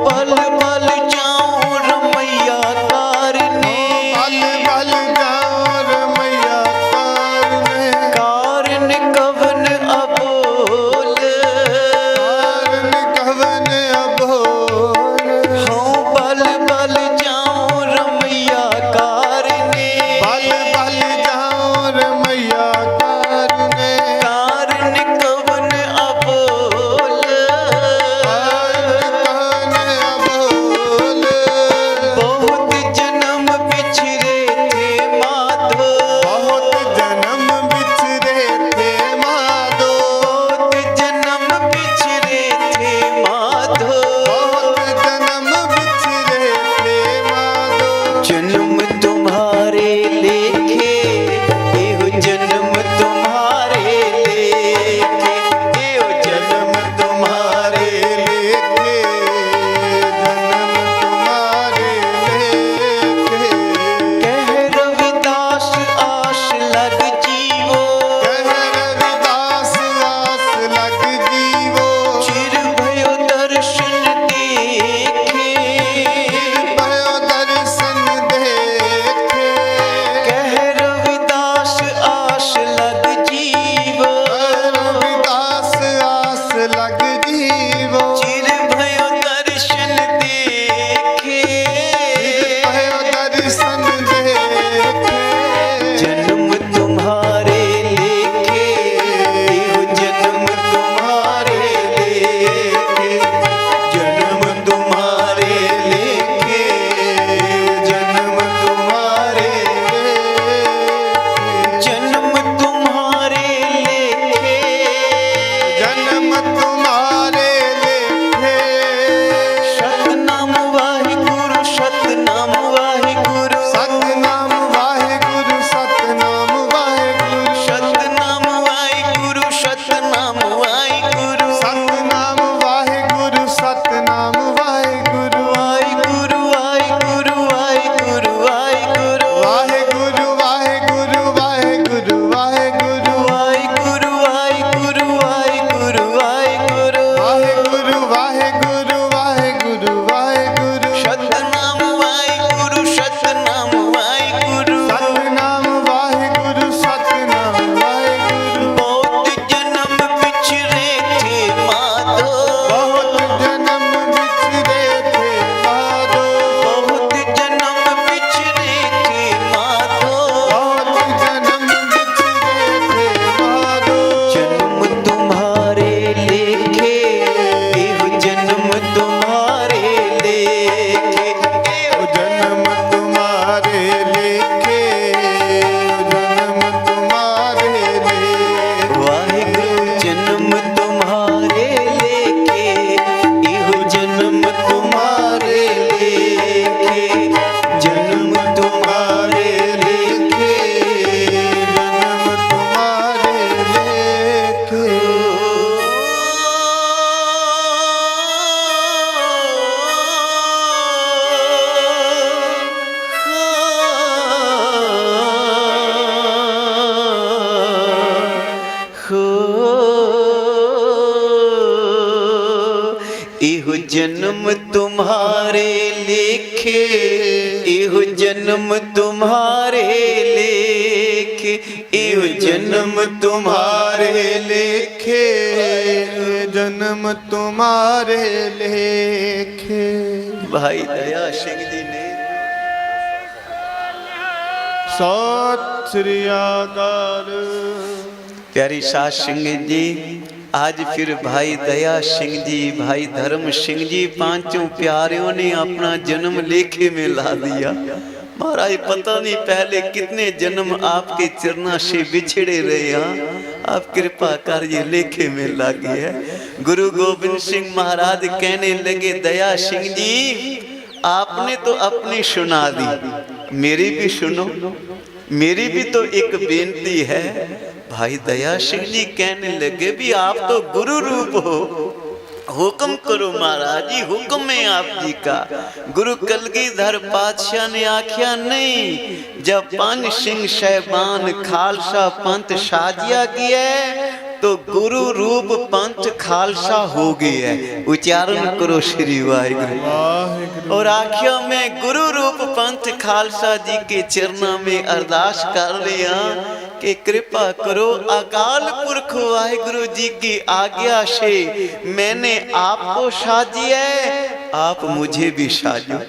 पल पल जाऊं रमैया कारने पल पल जाऊं रमैया कारने कारण कवन अबोल कारण कवन अबोल पल पल जाऊं रमैया कारने पल पल जाऊं रमैया कारने कारण कवन अबोल कारण अबोल बहुत जन्म बिछड़े थे माधो बहुत जन्म बिछड़े थे माधो बहुत जन्म बिछड़े थे माधो बहुत जन्म बिछड़े थे माधो जन्म तुम्हारे लेखे एहो जन्म तुम्हारे लेखे एहो जन्म तुम्हारे लेखे जन्म तुम्हारे लेखे कह रविदास आस लग जीवो कह रविदास आस लग जीवो चिर भयो दर्शन देखे भयो दर्शन देखे कह रविदास आस लग जीवो रविदास आस लग जीवो चिर भयो दर्शन देखे भयो दर्शन देखे जन्म तुम्हारे लेखे एहो जन्म तुम्हारे लेखे जन्म तुम्हारे लेखे जन्म तुम्हारे जन्म तुम्हारे लेखे जन्म तुम्हारे लेखे सतनाम वाहिगुरु सतनाम वाहिगुरु सतनाम वाहिगुरु सतनाम वाहिगुरु सतनाम वाहिगुरु सतनाम वाहिगुरु सतनाम वाहिगुरु सतनाम वाहिगुरु वाहिगुरु वाहिगुरु वाहिगुरु वाहिगुरु वाहिगुरु वाहिगुरु वाहिगुरु वाहिगुरु वाहिगुरु वाहिगुरु वाहिगुरु वाहिगुरु वाहिगुरु वाहिगुरु वाहिगुरु वाहिगुरु सतनाम वाहिगुरु सतनाम वाहिगुरु सतनाम वाहिगुरु सतनाम वाहिगुरु बहुत जन्म पिछड़े थे माधो बहुत जन्म बिछड़े थे माधो बहुत जन्म पिछड़े थे माधो बहुत जन्म बिछड़े थे माधो जन्म तुम्हारे लेखे एहो जन्म तुम्हारे लेखे ओ जन्म तुम्हारे लेखे जन्म तुम्हारे लेखे वाहिगुरु जन्म तुम्हारे लेखे एहो जन्म तुम्हारे लेखे जन्म तुम्हारे लेखे जन्म तुम्हारे लेखे एहो जन्म तुम्हारे लेखे एहो जन्म तुम्हारे लेखे एहो जन्म तुम्हारे लेखे जन्म तुम्हारे लेखे भाई दया सिंह जी ने सत श्री अकाल प्यारी सास सिंह जी आज फिर भाई दया सिंह जी भाई धर्म सिंह जी पांचों प्यारियों ने अपना जन्म लेखे में ला दिया। महाराज पता नहीं पहले कितने जन्म आपके चरणों से बिछड़े रहे हैं, आप कृपा कर ये लेखे में लगी है। गुरु गोबिंद सिंह महाराज कहने लगे, दया सिंह जी आपने तो अपनी सुना दी, मेरी भी सुनो, मेरी भी तो एक बेनती है। भाई दया सिंह जी कहने लगे, भी आप तो गुरु रूप हो, हुक्म करो महाराज जी, हुक्म है आप जी का। गुरु कलगीधर पातशाह ने आख्या नहीं, जब पंज सिंह शहबान खालसा पंथ साजिया गया तो गुरु रूप पंथ खालसा हो गया है। उच्चारण करो श्री वाहिगुरु। और आख्या मैं गुरु रूप पंथ खालसा जी के चरणों में अरदास कर रहा कि कृपा करो, अकाल पुरख वाहिगुरु जी की आज्ञा से मैंने आपको साजिया है, आप मुझे भी साजो।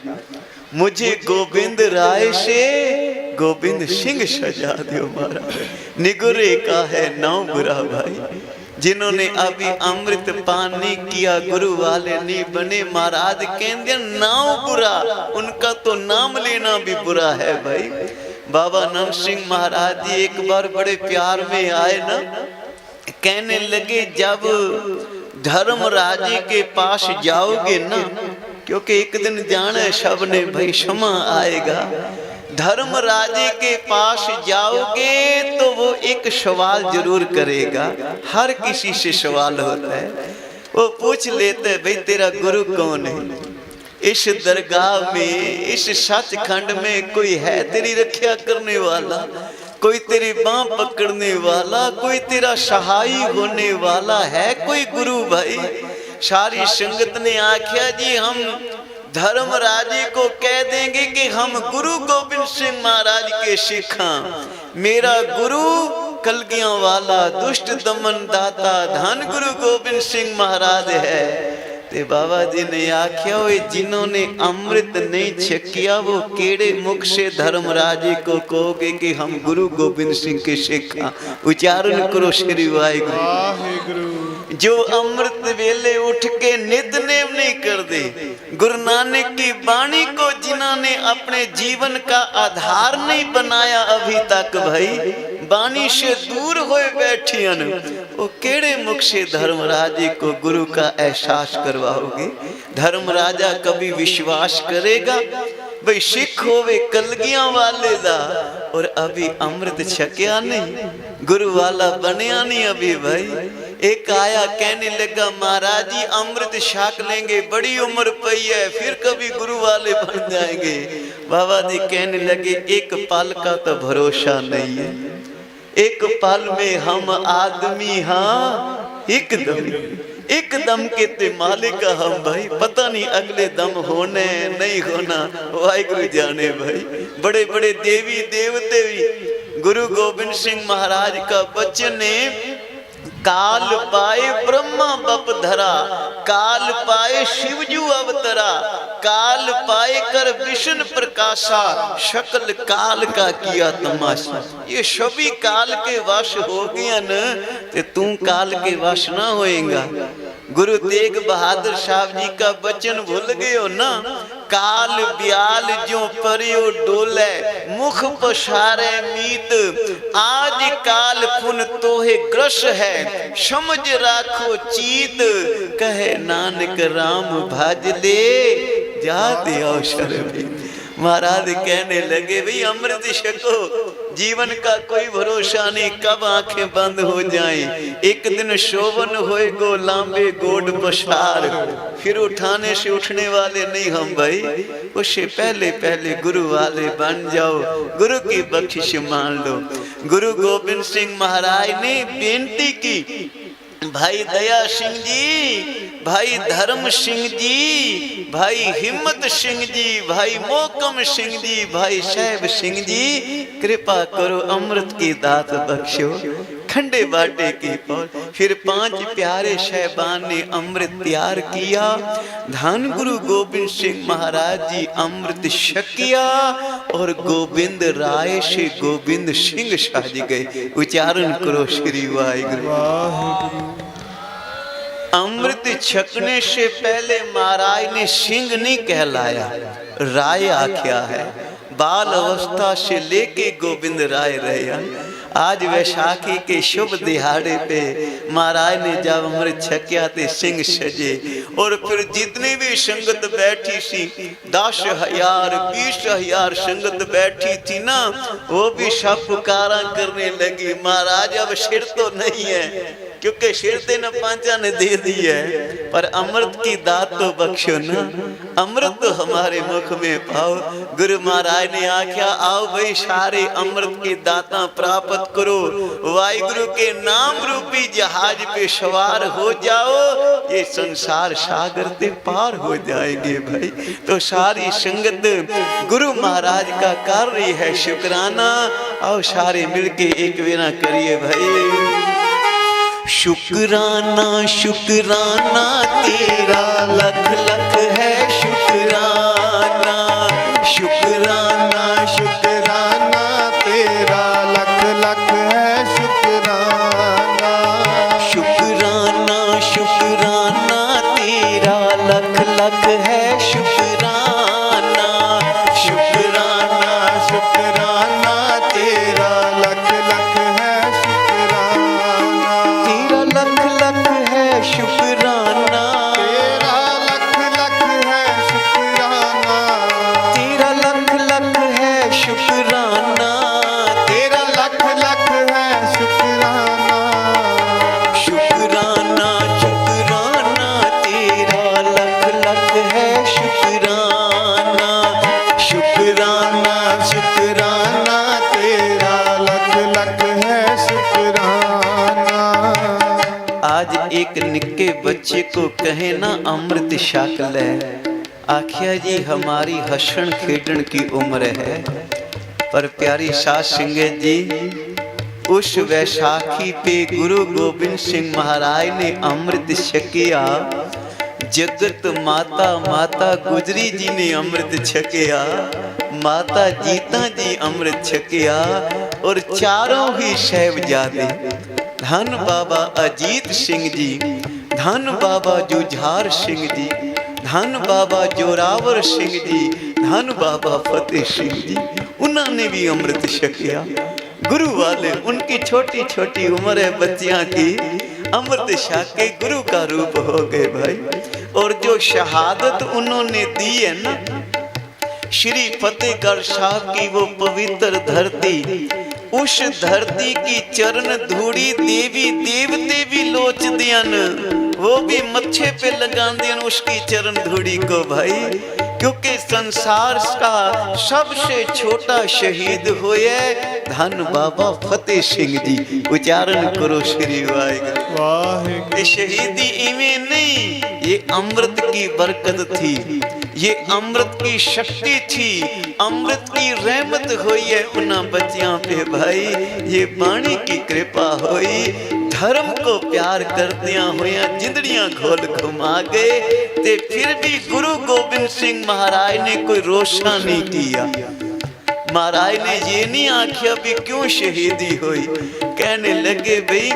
मुझे गोविंद राय से गोविंद सिंह सजा दो महाराज। निगुरे का है नाम बुरा भाई, जिन्होंने अभी अमृत पान नहीं किया, गुरु वाले नहीं बने, महाराज कहते नाम बुरा, उनका तो नाम लेना भी बुरा है भाई। बाबा नंद सिंह महाराज जी एक बार बड़े प्यार में आए ना, कहने लगे जब धर्मराजे के पास जाओगे ना, क्योंकि एक दिन जाना है सब ने भाई, क्षमा आएगा। धर्मराजे के पास जाओगे तो वो एक सवाल जरूर करेगा, हर किसी से सवाल होता है। वो पूछ लेते भाई तेरा गुरु कौन है, इस दरगाह में इस सचखंड में कोई है तेरी रक्षा करने वाला, कोई तेरी बांह पकड़ने वाला, कोई तेरा सहाई होने वाला है कोई गुरु भाई। सारी संगत ने आख्या जी हम धर्मराजे को कह देंगे कि हम गुरु गोबिंद सिंह महाराज के सिखा, मेरा गुरु कलगियां वाला दुष्ट दमन दाता धन गुरु गोबिंद सिंह महाराज है। ते बाबा जी ने आख्या जिन्होंने अमृत नहीं छकिया वो केड़े मुख से धर्मराजे को कहोगे कि हम गुरु गोबिंद सिंह के सिखा। उच्चारण करो श्री वाहिगुरु। जो अमृत वेले उठ के नितनेम नहीं कर दे, गुरु नानक की बाणी को जिन्होंने अपने जीवन का आधार नहीं बनाया अभी तक भाई, बाणी से दूर हुए बैठियन, वो केड़े मुख से धर्मराजे को गुरु का एहसास करवाओगे। धर्मराजा कभी विश्वास करेगा भाई सिख होवे कलगियां वाले दा, और अभी अमृत छकिया नहीं, गुरु वाला बनया नहीं अभी भाई। एक आया कहने लगा महाराज जी अमृत छक लेंगे, बड़ी उम्र पई है, फिर कभी गुरु वाले बन जाएंगे। बाबा जी कहने लगे एक पल का तो भरोसा नहीं है, एक पल में हम आदमी हाँ एकदम के ते मालिक हम भाई, पता नहीं अगले दम होने नहीं होना वाहिगुरु जाने भाई। बड़े बड़े देवी देवते भी गुरु गोबिंद सिंह महाराज का वचन है, काल पाए ब्रह्मा बप धरा, काल पाए शिवजू अवतरा, काल पाए कर विष्णु प्रकाशा, शकल काल का किया तमाशा। ये सभी काल के वश हो गया न, ते तू काल के वश ना होएगा। गुरु तेग बहादुर साहब जी का वचन भूल गए हो ना, काल ब्याल जो परियो डोले, मुख पसारे मीत, आज काल पुन तोहे ग्रस है, समझ राखो चीत, कहे नानक राम भज ले जाते अवसर भी। महाराज कहने लगे भाई अमृत छको, जीवन का कोई भरोसा नहीं, कब आंखें बंद हो जाएं। एक दिन शोभन होए गो लांबे गोड पसार, फिर उठाने से उठने वाले नहीं हम भाई। उससे पहले पहले गुरु वाले बन जाओ, गुरु की बख्शिश मान लो। गुरु गोबिंद सिंह महाराज ने बेनती की, भाई दया सिंह जी, भाई धर्म सिंह जी, भाई हिम्मत सिंह जी, भाई मोकम सिंह जी, भाई साहब सिंह जी, कृपा करो अमृत की दात बख्शो, खंडे बाटे की पौध। फिर 5 प्यारे शहबान ने अमृत तैयार किया, धन गुरु गोबिंद सिंह महाराज जी अमृत छकिया और गोविंद राय से गोविंद सिंह साज गए। उच्चारण करो श्री वाहिगुरु। अमृत छकने से पहले महाराज ने सिंह नहीं कहलाया, राय आख्या है। बाल अवस्था से लेके गोविंद राय रहे। आज वैशाखी के शुभ दिहाड़े पे महाराज ने जब अमृत छकिया ते सिंह सजे और फिर जितनी भी संगत बैठी सी 10,000 20,000 संगत बैठी थी ना, वो भी सब पुकारा करने लगी महाराज अब सिर तो नहीं है, क्योंकि शिरते न पांचा ने दे दी है, पर अमृत की दात तो बख्शो ना, अमृत तो हमारे मुख में पाओ। गुरु महाराज ने आख्या आओ भाई सारे अमृत की दाता प्राप्त करो, वाहिगुरु के नाम रूपी जहाज पे सवार हो जाओ, ये संसार सागर से पार हो जाएंगे भाई। तो सारी संगत गुरु महाराज का कार्य है शुक्राना, आओ सारे मिलके एक वेरा करिए भाई। शुक्राना शुक्राना तेरा लख लख है शुक्राना, शुक्राना शुक्राना तेरा लख लख है शुक्राना, शुक्राना शुक्राना तेरा लख लख है शुक्राना, शुक्राना शुक्राना तेरा लख लख है शुक्राना, तेरा लख लख है शुक्राना, तेरा लख लख है शुक्राना, तेरा लख लख है शुक्राना, तेरा लख लख है शुक्राना, शुक्राना शुक्राना तेरा लख लख है शुक्राना, शुक्राना शुक्राना तेरा लख लख है शुक्राना। आज एक निक्के बच्चे को कहे ना अमृत छक ले, आख्या जी हमारी हसन खेडन की उम्र है, पर प्यारी सास सिंह जी उस वैशाखी पे गुरु गोबिंद सिंह महाराज ने अमृत छकिया, जगत माता माता गुजरी जी ने अमृत छकिया, माता जीता जी अमृत छकिया, और चारों ही साहिबजादे धन बाबा अजीत सिंह जी, धन बाबा जुझार सिंह जी, धन बाबा जोरावर सिंह जी, धन बाबा फतेह सिंह जी, उन्होंने भी अमृत छकिया। गुरु वाले उनकी छोटी छोटी उम्र है बच्चियां की, अमृत छक के गुरु का रूप हो गए भाई। और जो शहादत उन्होंने दी है ना, श्री फतेहगढ़ साहब की वो पवित्र धरती, उस धरती की चरण धूड़ी देवी देवते भी लोच दियन, वो भी मच्छे पे लगा दियन उसकी चरण धूड़ी को भाई, क्योंकि संसार का सबसे छोटा शहीद हुए धन बाबा फतेह सिंह जी। उच्चारण करो श्री वाहिगुरु। वाहिगुरु ये शहीदी इवें नहीं, ये अमृत की बरकत थी, ये अमृत की शक्ति थी, अमृत की रहमत हुई है उन बच्चियों पे भाई, ये बाणी की कृपा हुई। धर्म को प्यार करदियां हुआ जिंदड़ियां घोल घुमा गए, ते फिर भी गुरु गोबिंद सिंह महाराज ने कोई रोशा नहीं किया। महाराज ने ये नहीं आख्या भी क्यों शहीदी हुई, कहने लगे भाई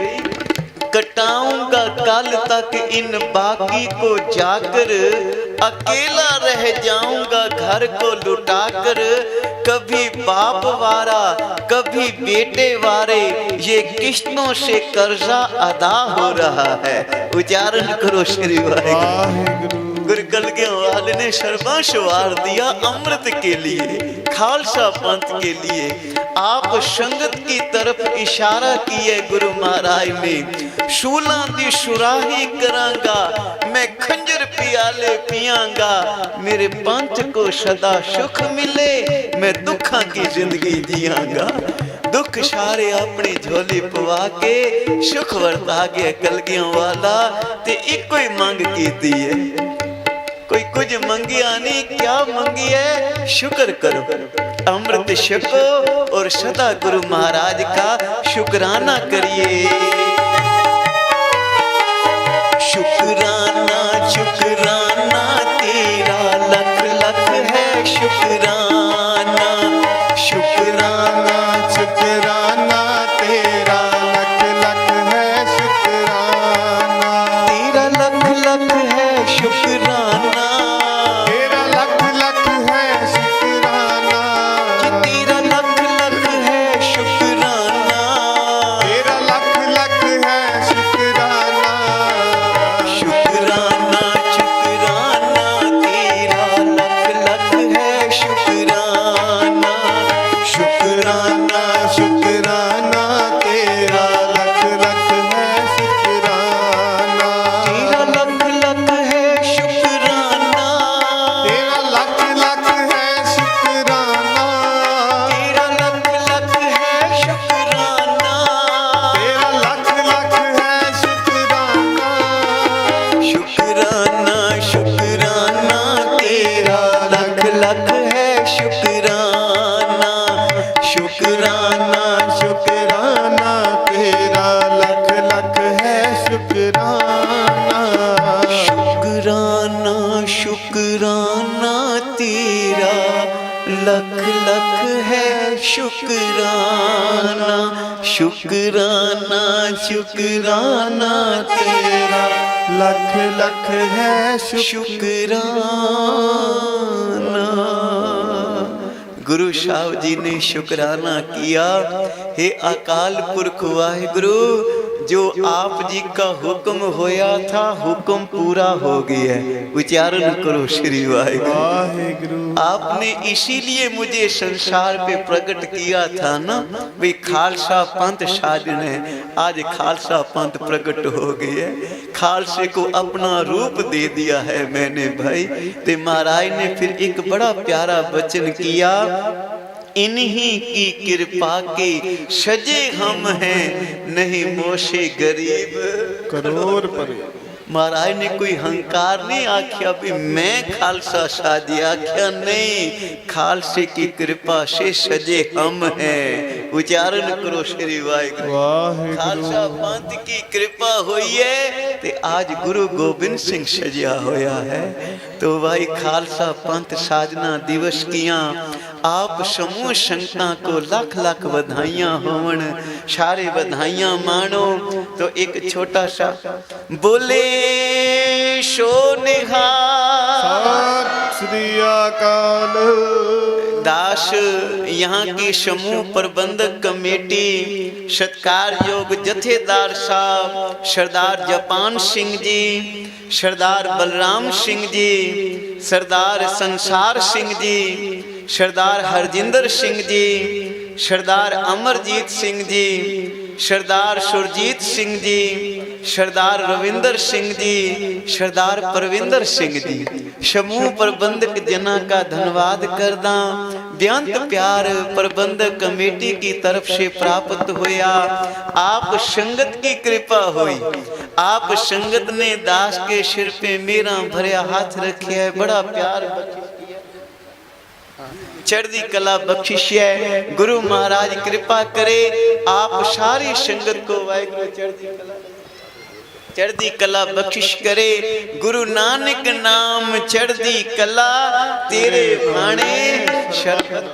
कटाऊंगा कल तक इन बाकी को जाकर, अकेला रह जाऊंगा घर को लुटाकर, कभी बाप वारा कभी बेटे वारे, ये किश्तों से कर्जा अदा हो रहा है। उच्चारण करो श्री वाहिगुरु। गुरु कलगीवाल ने सर्वस्व वार दिया अमृत के लिए, खालसा पंथ के लिए। आप संगत की तरफ इशारा किए गुरु महाराज ने, शूला दी सुराही करांगा, मैं खंजर पियाले पियांगा, मेरे पंथ को सदा सुख मिले, मैं दुखा की जिंदगी जियांगा। दुख सारे अपनी झोली पवा के सुख वरता गया कलगियों वाला, ते इको ही मंग कीती है, कोई कुछ मंगिया नहीं, क्या मंगी है शुक्र करो, अमृत छको और सदा गुरु महाराज का शुक्राना करिए। शुक्राना शुक्राना तेरा लख लख है शुक्राना, शुक्राना शुक्राना तेरा लख लख है शुक्राना, तेरा लख लख है शुक्राना, तेरा लख लख है शुक्राना, तेरा लख लख है शुक्राना, शुक्राना शुक्राना तेरा, लख लख है शुक्राना, शुक्राना शुक्राना तेरा, लख लख है शुक्राना। गुरु साहब जी ने शुक्राना किया, हे अकाल पुरख वाहिगुरु, जो आप जी का हुक्म होया था, हुक्म पूरा हो गया है। उच्चारण करो श्री वाहिगुरु। वाहिगुरु। आपने इसीलिए मुझे संसार पे प्रकट किया था ना, भाई खालसा पंथ साजन है। आज खालसा पंथ प्रकट हो गया है, खालसे को अपना रूप दे दिया है मैंने भाई। ते महाराज ने फिर एक बड़ा प्यारा वचन किया, इन्हीं की कृपा के सजे हम हैं, नहीं मोशे गरीब करोड़पति। महाराज ने कोई हंकार नहीं आख्या भी मैं खालसा शादी, आख्या नहीं, खालसे की कृपा से सजे हम हैं। उच्चारण करो श्री वाहिगुरु। वाहिगुरु। खालसा पंथ की कृपा हुई है ते आज गुरु गोबिंद सिंह सजिया होया है। तो भाई खालसा पंथ साजना दिवस किया आप समूह संगतां को लाख लाख बधाइयां होवन, सारे बधाइयां मानो। तो एक छोटा सा बोले सो निहाल सत श्री अकाल। दास यहाँ की समूह प्रबंधक कमेटी, सत्कार योग जथेदार साहब सरदार जपान सिंह जी, सरदार बलराम सिंह जी, सरदार संसार सिंह जी, सरदार हरजिंदर सिंह जी, सरदार अमरजीत सिंह जी, सरदार सुरजीत सिंह जी, सरदार रविंदर सिंह जी, सरदार परविंदर सिंह जी, समूह प्रबंधक जना का धन्यवाद करदा। बेअंत प्यार प्रबंधक कमेटी की तरफ से प्राप्त होया। आप संगत की कृपा हुई, आप संगत ने दास के सिर पे मेरा भरया हाथ रखे है, बड़ा प्यार चढ़दी कला बख्शिश है। गुरु महाराज कृपा करे आप सारी संगत को वाहिगुरु चढ़दी कला बख्शिश करे। गुरु नानक नाम चढ़दी कला, तेरे भाणे शरबत।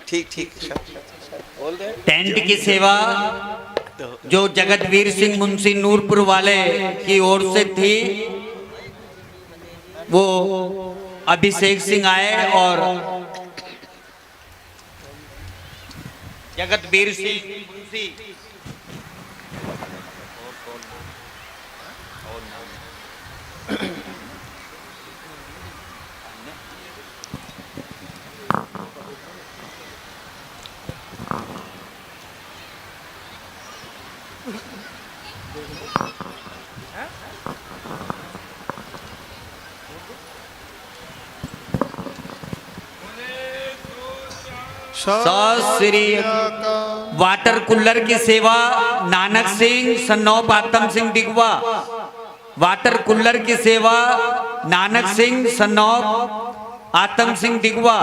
ठीक ठीक बोल दे। टेंट की सेवा जो जगतवीर सिंह मुंशी नूरपुर वाले की ओर से थी, वो अभिषेक सिंह आए और जगतवीर सिंह मुंशी श्री वाटर कूलर की सेवा नानक सिंह सन्नौप आत्म सिंह डिगवा। वाटर कूलर की सेवा नानक सिंह सन्नौप आत्म सिंह डिगवा।